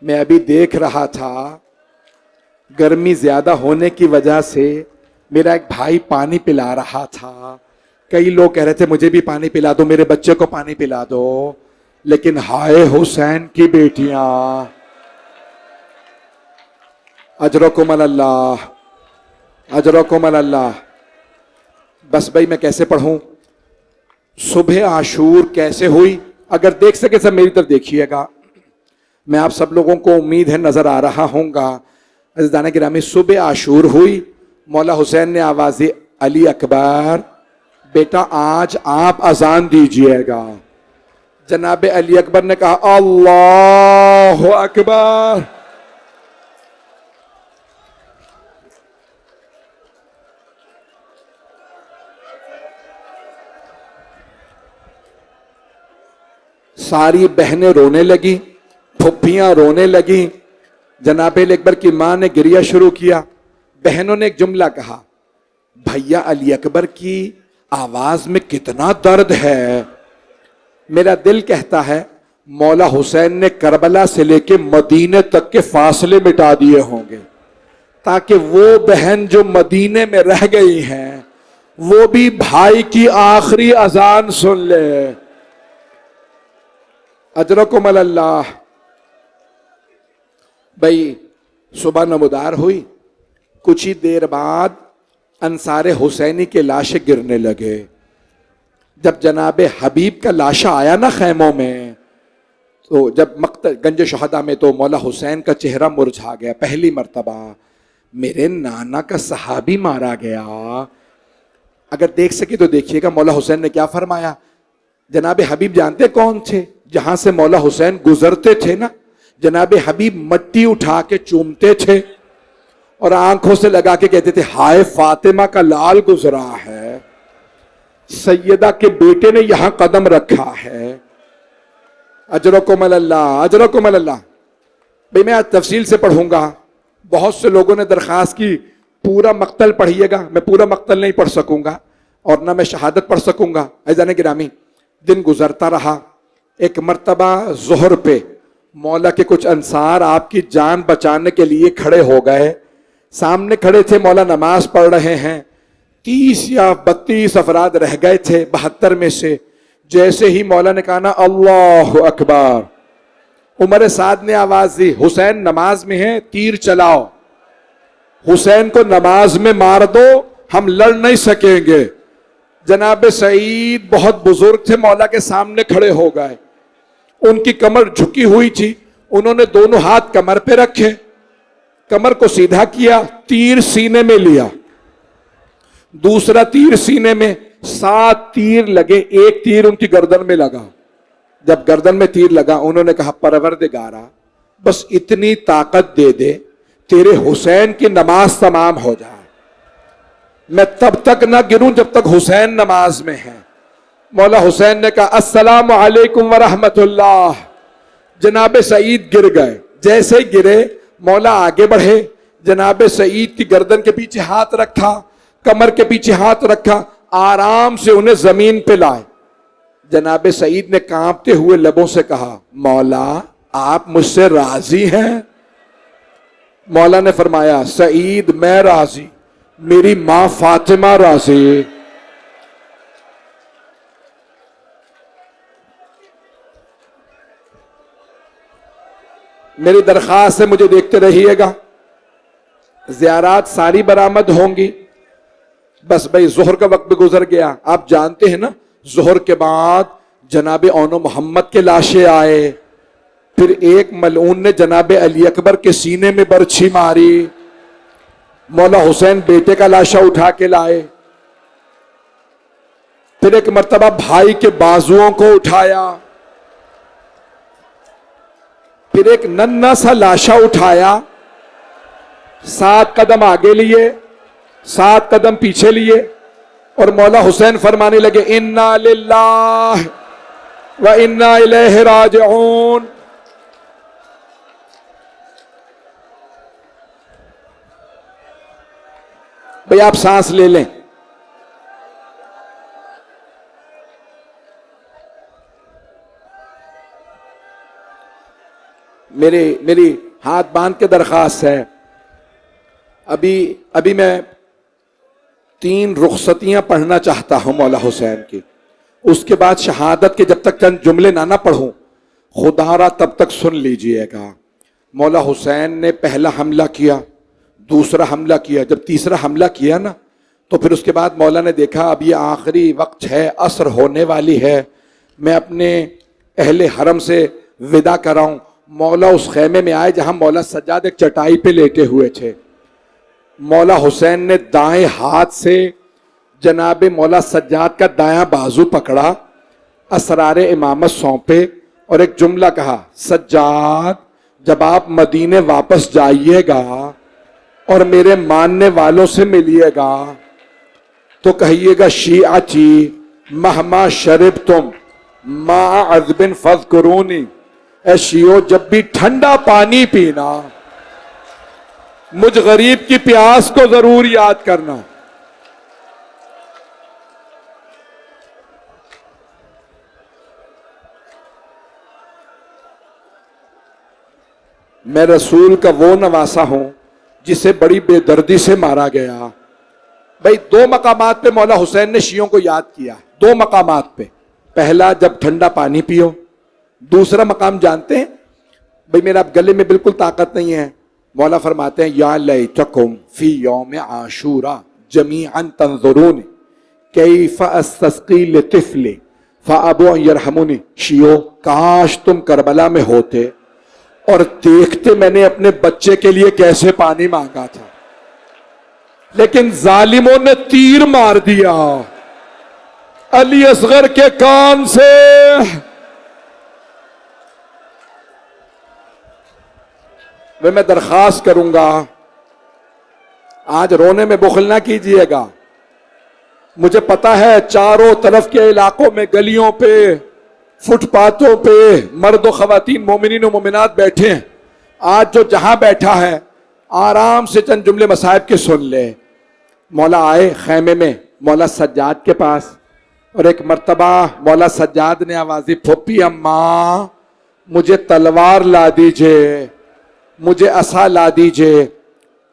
میں ابھی دیکھ رہا تھا، گرمی زیادہ ہونے کی وجہ سے میرا ایک بھائی پانی پلا رہا تھا، کئی لوگ کہہ رہے تھے مجھے بھی پانی پلا دو، میرے بچے کو پانی پلا دو، لیکن ہائے حسین کی بیٹیاں، اجرکم اللہ، اجرکم اللہ۔ بس بھائی میں کیسے پڑھوں؟ صبح عاشور کیسے ہوئی؟ اگر دیکھ سکے سب میری طرف دیکھیے گا، میں آپ سب لوگوں کو امید ہے نظر آ رہا ہوں گا۔ عزیزان گرامی، صبح عاشور ہوئی، مولا حسین نے آواز دی علی اکبر، بیٹا آج آپ اذان دیجئے گا۔ جناب علی اکبر نے کہا اللہ اکبر۔ ساری بہنیں رونے لگی، پھپھیاں رونے لگیں، جناب علی اکبر کی ماں نے گریہ شروع کیا۔ بہنوں نے ایک جملہ کہا، بھیا علی اکبر کی آواز میں کتنا درد ہے۔ میرا دل کہتا ہے مولا حسین نے کربلا سے لے کے مدینے تک کے فاصلے مٹا دیے ہوں گے، تاکہ وہ بہن جو مدینے میں رہ گئی ہیں وہ بھی بھائی کی آخری اذان سن لے۔ اجرکم اللہ۔ بھائی صبح نمودار ہوئی، کچھ ہی دیر بعد انصار حسینی کے لاشیں گرنے لگے۔ جب جناب حبیب کا لاشا آیا نا خیموں میں، تو جب مقتل گنج شہداء میں تو مولا حسین کا چہرہ مرجھا گیا پہلی مرتبہ۔ میرے نانا کا صحابی مارا گیا. اگر دیکھ سکے تو دیکھیے گا مولا حسین نے کیا فرمایا. جناب حبیب جانتے کون تھے؟ جہاں سے مولا حسین گزرتے تھے نا، جناب حبیب مٹی اٹھا کے چومتے تھے اور آنکھوں سے لگا کے کہتے تھے ہائے فاطمہ کا لال گزرا ہے، سیدہ کے بیٹے نے یہاں قدم رکھا ہے. اجرکم اللہ، اجرکم اللہ. بھئی میں آج تفصیل سے پڑھوں گا. بہت سے لوگوں نے درخواست کی پورا مقتل پڑھیے گا. میں پورا مقتل نہیں پڑھ سکوں گا اور نہ میں شہادت پڑھ سکوں گا. عزیزان گرامی، دن گزرتا رہا. ایک مرتبہ ظہر پہ مولا کے کچھ انصار آپ کی جان بچانے کے لیے کھڑے ہو گئے. سامنے کھڑے تھے، مولا نماز پڑھ رہے ہیں. 30 یا 32 افراد رہ گئے تھے 72 میں سے. جیسے ہی مولا نے کہا نا اللہ اکبر، عمر سعد نے آواز دی حسین نماز میں ہے، تیر چلاؤ، حسین کو نماز میں مار دو، ہم لڑ نہیں سکیں گے. جناب سعید بہت بزرگ تھے، مولا کے سامنے کھڑے ہو گئے. ان کی کمر جھکی ہوئی تھی، انہوں نے دونوں ہاتھ کمر پہ رکھے، کمر کو سیدھا کیا، تیر سینے میں لیا، دوسرا تیر سینے میں. 7 تیر لگے، ایک تیر ان کی گردن میں لگا. جب گردن میں تیر لگا انہوں نے کہا پروردگارا بس اتنی طاقت دے دے تیرے حسین کی نماز تمام ہو جائے، میں تب تک نہ گروں جب تک حسین نماز میں ہے. مولا حسین نے کہا السلام علیکم ورحمت اللہ. جناب سعید گر گئے. جیسے ہی گرے مولا آگے بڑھے، جناب سعید کی گردن کے پیچھے ہاتھ رکھا، کمر کے پیچھے ہاتھ رکھا، آرام سے انہیں زمین پہ لائے. جناب سعید نے کانپتے ہوئے لبوں سے کہا مولا آپ مجھ سے راضی ہیں؟ مولا نے فرمایا سعید میں راضی، میری ماں فاطمہ راضی. میری درخواست ہے مجھے دیکھتے رہیے گا. زیارات ساری برآمد ہوں گی. بس بھائی ظہر کا وقت بھی گزر گیا. آپ جانتے ہیں نا ظہر کے بعد جناب اون محمد کے لاشیں آئے، پھر ایک ملعون نے جناب علی اکبر کے سینے میں برچھی ماری. مولا حسین بیٹے کا لاشا اٹھا کے لائے. پھر ایک مرتبہ بھائی کے بازوؤں کو اٹھایا. پھر ایک ننھا سا لاشا اٹھایا، 7 قدم آگے لیے، 7 قدم پیچھے لیے اور مولا حسین فرمانے لگے انا للہ و انا الیہ راجعون. بھئی آپ سانس لے لیں. میری ہاتھ باندھ کے درخواست ہے، ابھی میں 3 رخصتیاں پڑھنا چاہتا ہوں مولا حسین کی. اس کے بعد شہادت کے جب تک چند جملے نہ پڑھوں خدا را تب تک سن لیجئے گا. مولا حسین نے پہلا حملہ کیا، دوسرا حملہ کیا. جب تیسرا حملہ کیا نا تو پھر اس کے بعد مولا نے دیکھا اب یہ آخری وقت ہے، عصر ہونے والی ہے، میں اپنے اہل حرم سے وداع کراؤں. مولا اس خیمے میں آئے جہاں مولا سجاد ایک چٹائی پہ لیٹے ہوئے تھے. مولا حسین نے دائیں ہاتھ سے جناب مولا سجاد کا دایاں بازو پکڑا، اسرار امامت سونپے اور ایک جملہ کہا سجاد جب آپ مدینے واپس جائیے گا اور میرے ماننے والوں سے ملیے گا تو کہیے گا شیعتی مہما شربتم ما عذب فاذکرونی. اے شیعو جب بھی ٹھنڈا پانی پینا مجھ غریب کی پیاس کو ضرور یاد کرنا. میں رسول کا وہ نواسا ہوں جسے بڑی بے دردی سے مارا گیا. بھائی 2 مقامات پہ مولا حسین نے شیعوں کو یاد کیا. 2 مقامات پہ. پہلا جب ٹھنڈا پانی پیو. دوسرا مقام جانتے ہیں؟ بھائی میرا اب گلے میں بالکل طاقت نہیں ہے. مولا فرماتے ہیں یا لیتکم فی یوم عاشورا جمیعا تنظرون کیف استسقی لطفل فابوا ان یرحمونی. شیعو کاش تم کربلا میں ہوتے اور دیکھتے میں نے اپنے بچے کے لیے کیسے پانی مانگا تھا. لیکن ظالموں نے تیر مار دیا علی اصغر کے کان سے. میں درخواست کروں گا آج رونے میں بخل نہ کیجئے گا. مجھے پتا ہے چاروں طرف کے علاقوں میں گلیوں پہ فٹ پاتھوں پہ مرد و خواتین مومنین و مومنات بیٹھے ہیں. آج جو جہاں بیٹھا ہے آرام سے چند جملے مصائب کے سن لے. مولا آئے خیمے میں مولا سجاد کے پاس اور ایک مرتبہ مولا سجاد نے آواز دی پھوپھی اماں مجھے تلوار لا دیجئے مجھے عصا لا دیجئے.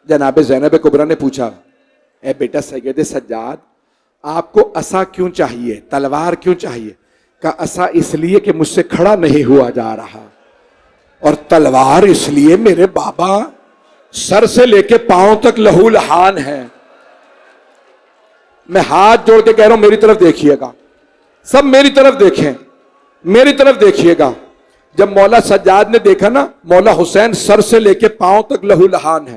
جناب زینب کبریٰ نے پوچھا اے بیٹا سید سجاد آپ کو عصا کیوں چاہیے تلوار کیوں چاہیے؟ کہا عصا اس لیے کہ مجھ سے کھڑا نہیں ہوا جا رہا اور تلوار اس لیے میرے بابا سر سے لے کے پاؤں تک لہو لہان ہے. میں ہاتھ جوڑ کے کہہ رہا ہوں میری طرف دیکھیے گا سب میری طرف دیکھیں میری طرف دیکھیے گا. جب مولا سجاد نے دیکھا نا مولا حسین سر سے لے کے پاؤں تک لہو لہان ہے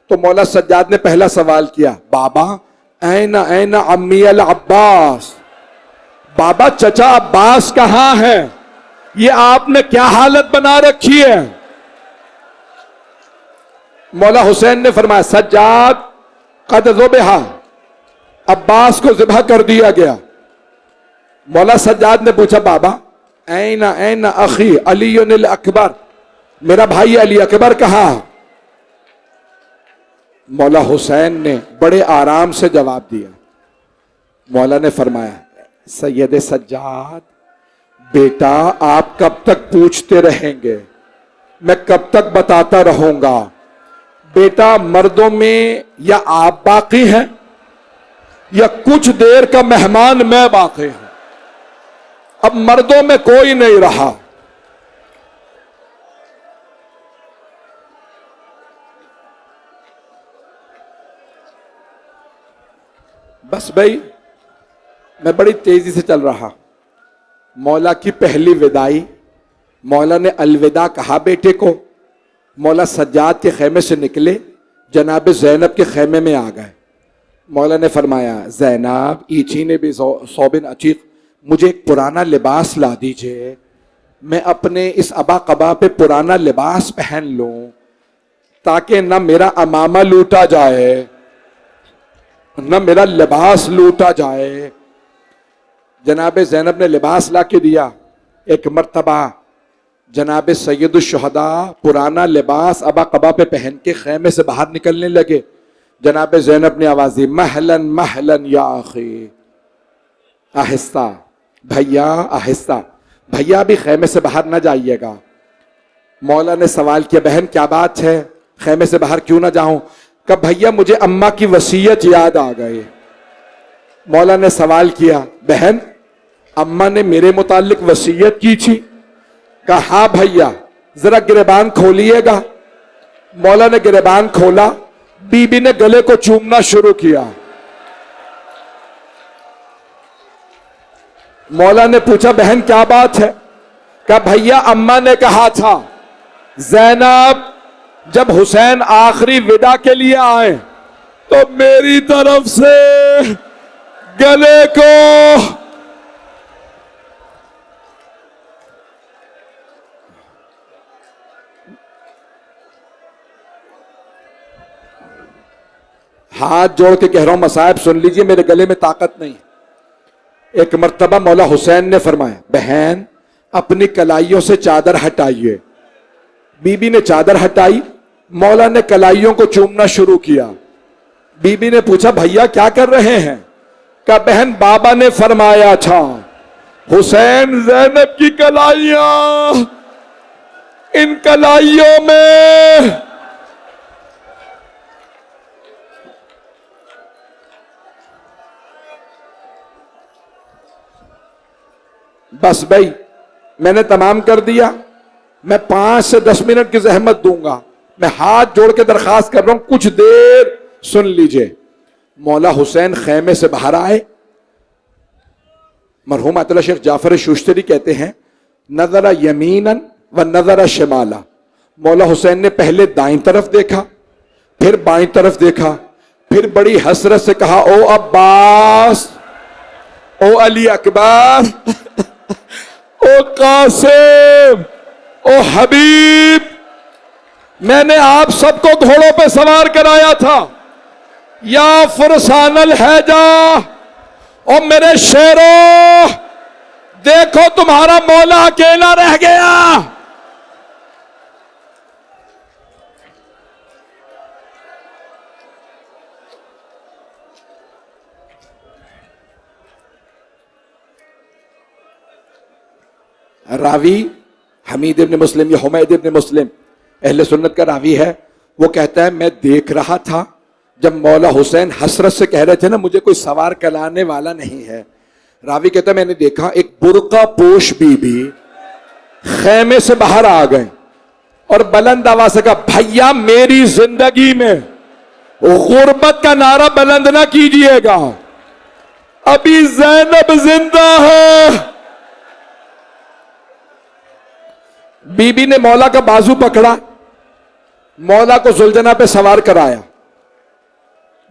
تو مولا سجاد نے پہلا سوال کیا بابا این عمی العباس بابا چچا عباس کہاں ہے؟ یہ آپ نے کیا حالت بنا رکھی ہے؟ مولا حسین نے فرمایا سجاد قد ذبح عباس کو ذبح کر دیا گیا. مولا سجاد نے پوچھا بابا این اخی علی الاکبر میرا بھائی علی اکبر کہاں؟ مولا حسین نے بڑے آرام سے جواب دیا. مولا نے فرمایا سید سجاد بیٹا آپ کب تک پوچھتے رہیں گے میں کب تک بتاتا رہوں گا. بیٹا مردوں میں یا آپ باقی ہیں یا کچھ دیر کا مہمان میں باقی ہوں. اب مردوں میں کوئی نہیں رہا. بس بھائی میں بڑی تیزی سے چل رہا. مولا کی پہلی وداعی مولا نے الوداع کہا بیٹے کو. مولا سجاد کے خیمے سے نکلے جناب زینب کے خیمے میں آ گئے. مولا نے فرمایا زینب ایچھی نے بھی صوبن عتیق مجھے ایک پرانا لباس لا دیجئے میں اپنے اس ابا قبا پہ پرانا لباس پہن لوں تاکہ نہ میرا امامہ لوٹا جائے نہ میرا لباس لوٹا جائے. جناب زینب نے لباس لا کے دیا. ایک مرتبہ جناب سید الشہداء پرانا لباس ابا قبا پہ پہن کے خیمے سے باہر نکلنے لگے. جناب زینب نے آواز دی مہلن مہلن یا اخی آہستہ بھیا آہستہ بھیا بھی خیمے سے باہر نہ جائیے گا. مولا نے سوال کیا بہن کیا بات ہے خیمے سے باہر کیوں نہ جاؤں؟ کہ بھیا مجھے اماں کی وصیت یاد آ گئی. مولا نے سوال کیا بہن اماں نے میرے متعلق وصیت کی تھی؟ کہا ہاں بھیا ذرا گریبان کھولیے گا. مولا نے گریبان کھولا بی بی نے گلے کو چومنا شروع کیا. مولا نے پوچھا بہن کیا بات ہے؟ کہا بھیا اماں نے کہا تھا زینب جب حسین آخری ودا کے لیے آئے تو میری طرف سے گلے کو ہاتھ جوڑ کے کہہ رہا ہوں مصائب سن لیجئے میرے گلے میں طاقت نہیں. ایک مرتبہ مولا حسین نے فرمایا بہن اپنی کلائیوں سے چادر ہٹائیے. بی بی نے چادر ہٹائی. مولا نے کلائیوں کو چومنا شروع کیا. بی بی نے پوچھا بھیا کیا کر رہے ہیں؟ کہا بہن بابا نے فرمایا تھا حسین زینب کی کلائیاں ان کلائیوں میں بس بھائی میں نے تمام کر دیا. میں 5 سے 10 منٹ کی زحمت دوں گا. میں ہاتھ جوڑ کے درخواست کر رہا ہوں کچھ دیر سن لیجئے. مولا حسین خیمے سے باہر آئے. مرحوم آیت اللہ شیخ جعفر شوشتری کہتے ہیں نظر یمیناً و نظر شمالا. مولا حسین نے پہلے دائیں طرف دیکھا پھر بائیں طرف دیکھا پھر بڑی حسرت سے کہا او عباس، او علی اکبر، او قاسم، او حبیب، میں نے آپ سب کو گھوڑوں پہ سوار کرایا تھا، یا فرسان الحجہ، اور میرے شیروں دیکھو تمہارا مولا اکیلا رہ گیا۔ راوی حمید ابن مسلم یا حمید ابن مسلم اہل سنت کا راوی ہے، وہ کہتا ہے میں دیکھ رہا تھا جب مولا حسین حسرت سے کہہ رہے تھے نا مجھے کوئی سوار کرانے والا نہیں ہے، راوی کہتا ہے میں نے دیکھا ایک برقع پوش بی بی خیمے سے باہر آ گئے اور بلند آواز سے کہا بھیا میری زندگی میں غربت کا نعرہ بلند نہ کیجئے گا، ابھی زینب زندہ ہے۔ بی بی نے مولا کا بازو پکڑا، مولا کو زلجنا پہ سوار کرایا،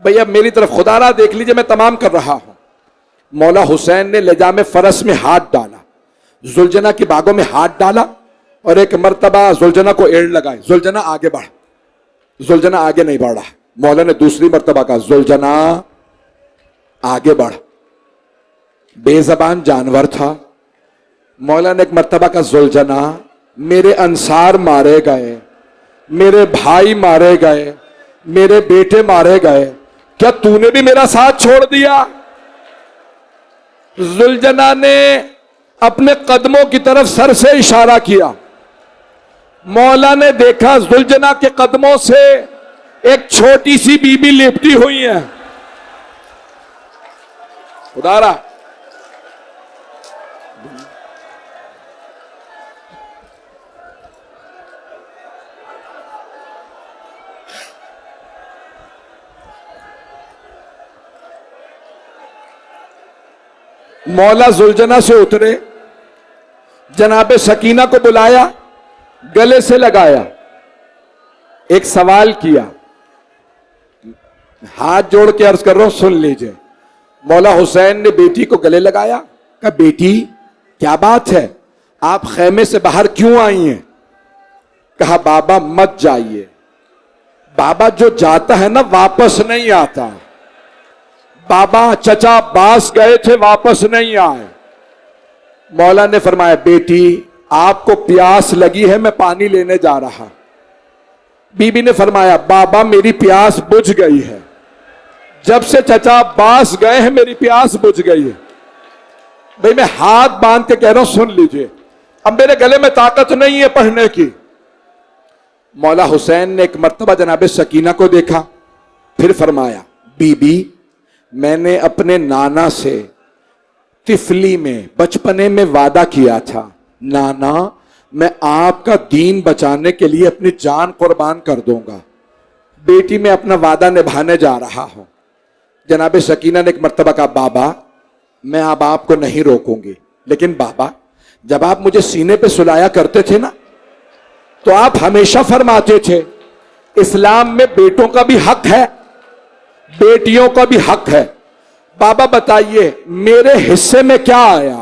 بھئی اب میری طرف خدا را دیکھ لیجئے میں تمام کر رہا ہوں۔ مولا حسین نے لجام فرس میں ہاتھ ڈالا، زلجنا کی باگوں میں ہاتھ ڈالا اور ایک مرتبہ زلجنا کو ایڑ لگائی، زلجنا آگے بڑھ، زلجنا آگے نہیں بڑھا، مولا نے دوسری مرتبہ کہا زلجنا آگے بڑھ، بے زبان جانور تھا، مولا نے ایک مرتبہ کہا زلجنا میرے انصار مارے گئے، میرے بھائی مارے گئے، میرے بیٹے مارے گئے، کیا تو نے بھی میرا ساتھ چھوڑ دیا؟ زلجنا نے اپنے قدموں کی طرف سر سے اشارہ کیا، مولا نے دیکھا زلجنا کے قدموں سے ایک چھوٹی سی بی بی لپٹی ہوئی ہے، خدا را مولا زلجنا سے اترے، جناب سکینہ کو بلایا، گلے سے لگایا، ایک سوال کیا، ہاتھ جوڑ کے عرض کر رہا ہوں سن لیجئے۔ مولا حسین نے بیٹی کو گلے لگایا، کہا بیٹی کیا بات ہے، آپ خیمے سے باہر کیوں آئی ہیں؟ کہا بابا مت جائیے، بابا جو جاتا ہے نا واپس نہیں آتا، بابا چچا عباس گئے تھے واپس نہیں آئے۔ مولا نے فرمایا بیٹی آپ کو پیاس لگی ہے میں پانی لینے جا رہا، بی بی نے فرمایا بابا میری پیاس بجھ گئی ہے، جب سے چچا عباس گئے ہیں میری پیاس بجھ گئی ہے۔ بھئی میں ہاتھ باندھ کے کہہ رہا ہوں سن لیجئے، اب میرے گلے میں طاقت نہیں ہے پڑھنے کی۔ مولا حسین نے ایک مرتبہ جناب سکینہ کو دیکھا، پھر فرمایا بی بی میں نے اپنے نانا سے طفلی میں بچپنے میں وعدہ کیا تھا، نانا میں آپ کا دین بچانے کے لیے اپنی جان قربان کر دوں گا، بیٹی میں اپنا وعدہ نبھانے جا رہا ہوں۔ جناب سکینہ نے ایک مرتبہ کہا بابا میں اب آپ کو نہیں روکوں گی، لیکن بابا جب آپ مجھے سینے پہ سلایا کرتے تھے نا تو آپ ہمیشہ فرماتے تھے اسلام میں بیٹوں کا بھی حق ہے بیٹیوں کا بھی حق ہے، بابا بتائیے میرے حصے میں کیا آیا؟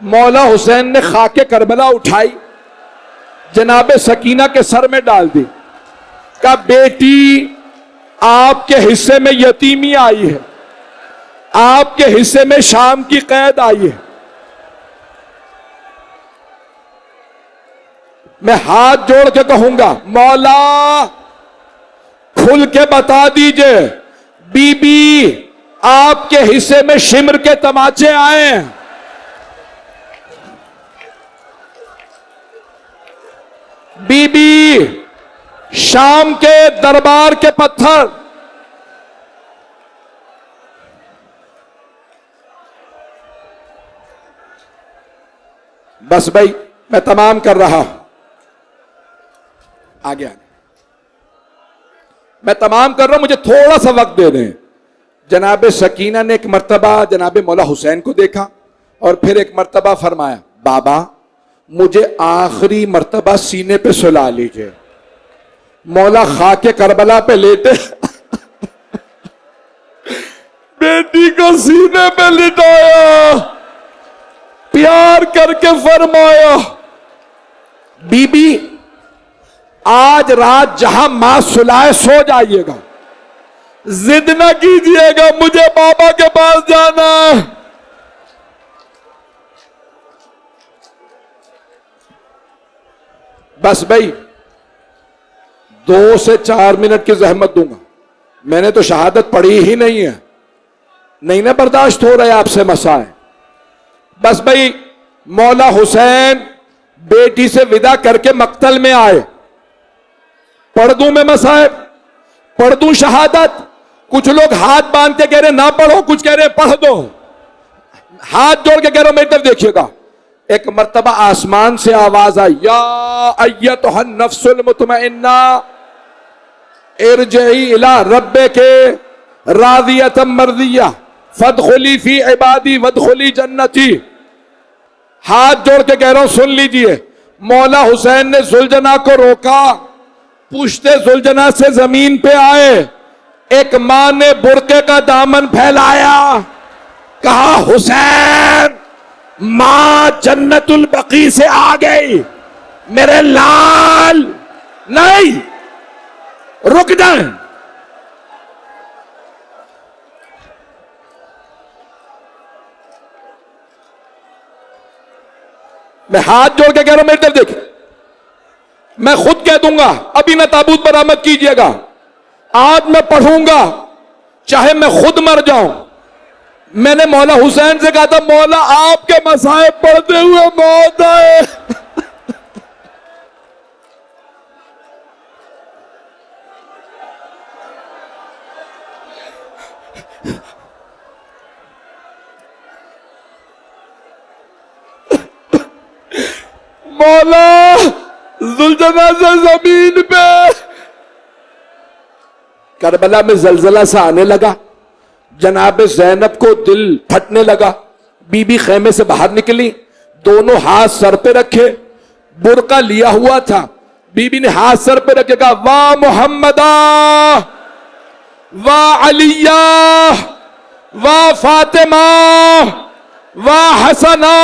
مولا حسین نے خاک کربلا اٹھائی، جناب سکینہ کے سر میں ڈال دی، کہا بیٹی آپ کے حصے میں یتیمی آئی ہے، آپ کے حصے میں شام کی قید آئی ہے۔ میں ہاتھ جوڑ کے کہوں گا مولا کھل کے بتا دیجئے بی بی آپ کے حصے میں شمر کے تماچے آئے ہیں، بی بی شام کے دربار کے پتھر، بس بھائی میں تمام کر رہا ہوں، آگے میں تمام کر رہا ہوں، مجھے تھوڑا سا وقت دے دیں۔ جناب سکینہ نے ایک مرتبہ جناب مولا حسین کو دیکھا اور پھر ایک مرتبہ فرمایا بابا مجھے آخری مرتبہ سینے پہ سلا لیجئے۔ مولا خاک کربلا پہ لیٹے بیٹی کو سینے پہ لٹایا، پیار کر کے فرمایا بی بی آج رات جہاں ماں سلائے سو جائیے گا، ضد نہ کیجیے گا، مجھے بابا کے پاس جانا ہے۔ بس بھائی 2 سے 4 منٹ کی زحمت دوں گا، میں نے تو شہادت پڑھی ہی نہیں ہے، نہیں نہ برداشت ہو رہے آپ سے مسائل۔ بس بھائی مولا حسین بیٹی سے ودا کر کے مقتل میں آئے، پڑھ دوں میں مسائل، پڑھ دوں شہادت؟ کچھ لوگ ہاتھ باندھ کے کہہ رہے نہ پڑھو، کچھ کہہ رہے پڑھ دو، ہاتھ جوڑ کے کہہ رہے میری طرف دیکھیے گا۔ ایک مرتبہ آسمان سے آواز آئی، یا ایتھا النفس المطمئنہ ارجعی الی ربک راضیۃ مرضیہ فادخلی فی عبادی وادخلی جنتی۔ ہاتھ جوڑ کے کہہ رہا ہوں سن لیجئے، مولا حسین نے زلجنا کو روکا، پشتے زلجنا سے زمین پہ آئے، ایک ماں نے برقعے کا دامن پھیلایا، کہا حسین ماں جنت البقیع سے آ گئی، میرے لال نہیں رک جائیں۔ میں ہاتھ جوڑ کے کہہ رہا ہوں میری طرف دیکھ، میں خود کہہ دوں گا ابھی نہ تابوت برآمد کیجئے گا، آج میں پڑھوں گا چاہے میں خود مر جاؤں۔ میں نے مولا حسین سے کہا تھا مولا آپ کے مصائب پڑھتے ہوئے موت آئے۔ مولا زلزلہ سے زمین پہ، کربلا میں زلزلہ سا آنے لگا، جناب زینب کو دل پھٹنے لگا، بی بی خیمے سے باہر نکلی، دونوں ہاتھ سر پہ رکھے، برقع لیا ہوا تھا، بی بی نے ہاتھ سر پہ رکھے کہا واہ محمدہ واہ علیہ واہ فاطمہ واہ حسنہ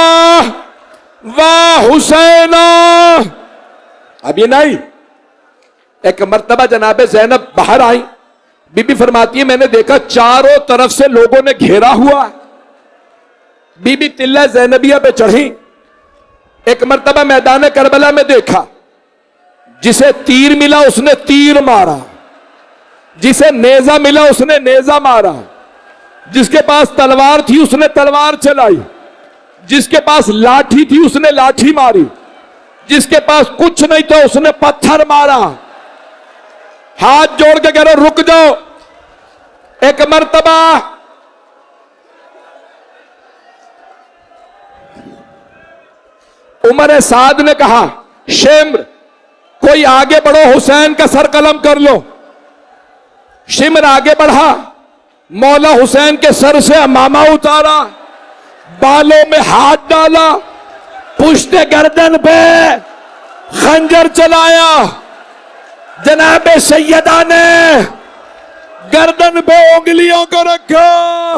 واہ حسینہ۔ اب یہ نہیں، ایک مرتبہ جناب زینب باہر آئی، بی بی فرماتی ہے میں نے دیکھا چاروں طرف سے لوگوں نے گھیرا ہوا، بی بی تلہ زینبیہ پہ چڑھی، ایک مرتبہ میدان کربلا میں دیکھا جسے تیر ملا اس نے تیر مارا، جسے نیزہ ملا اس نے نیزہ مارا، جس کے پاس تلوار تھی اس نے تلوار چلائی، جس کے پاس لاٹھی تھی اس نے لاٹھی ماری، جس کے پاس کچھ نہیں تھا اس نے پتھر مارا۔ ہاتھ جوڑ کے کہہ رہا رک جاؤ۔ ایک مرتبہ عمر سعد نے کہا شمر کوئی آگے بڑھو حسین کا سر قلم کر لو، شمر آگے بڑھا، مولا حسین کے سر سے امامہ اتارا، بالوں میں ہاتھ ڈالا، پشت گردن پہ خنجر چلایا، جناب سیدہ نے گردن پہ انگلیوں کو رکھا۔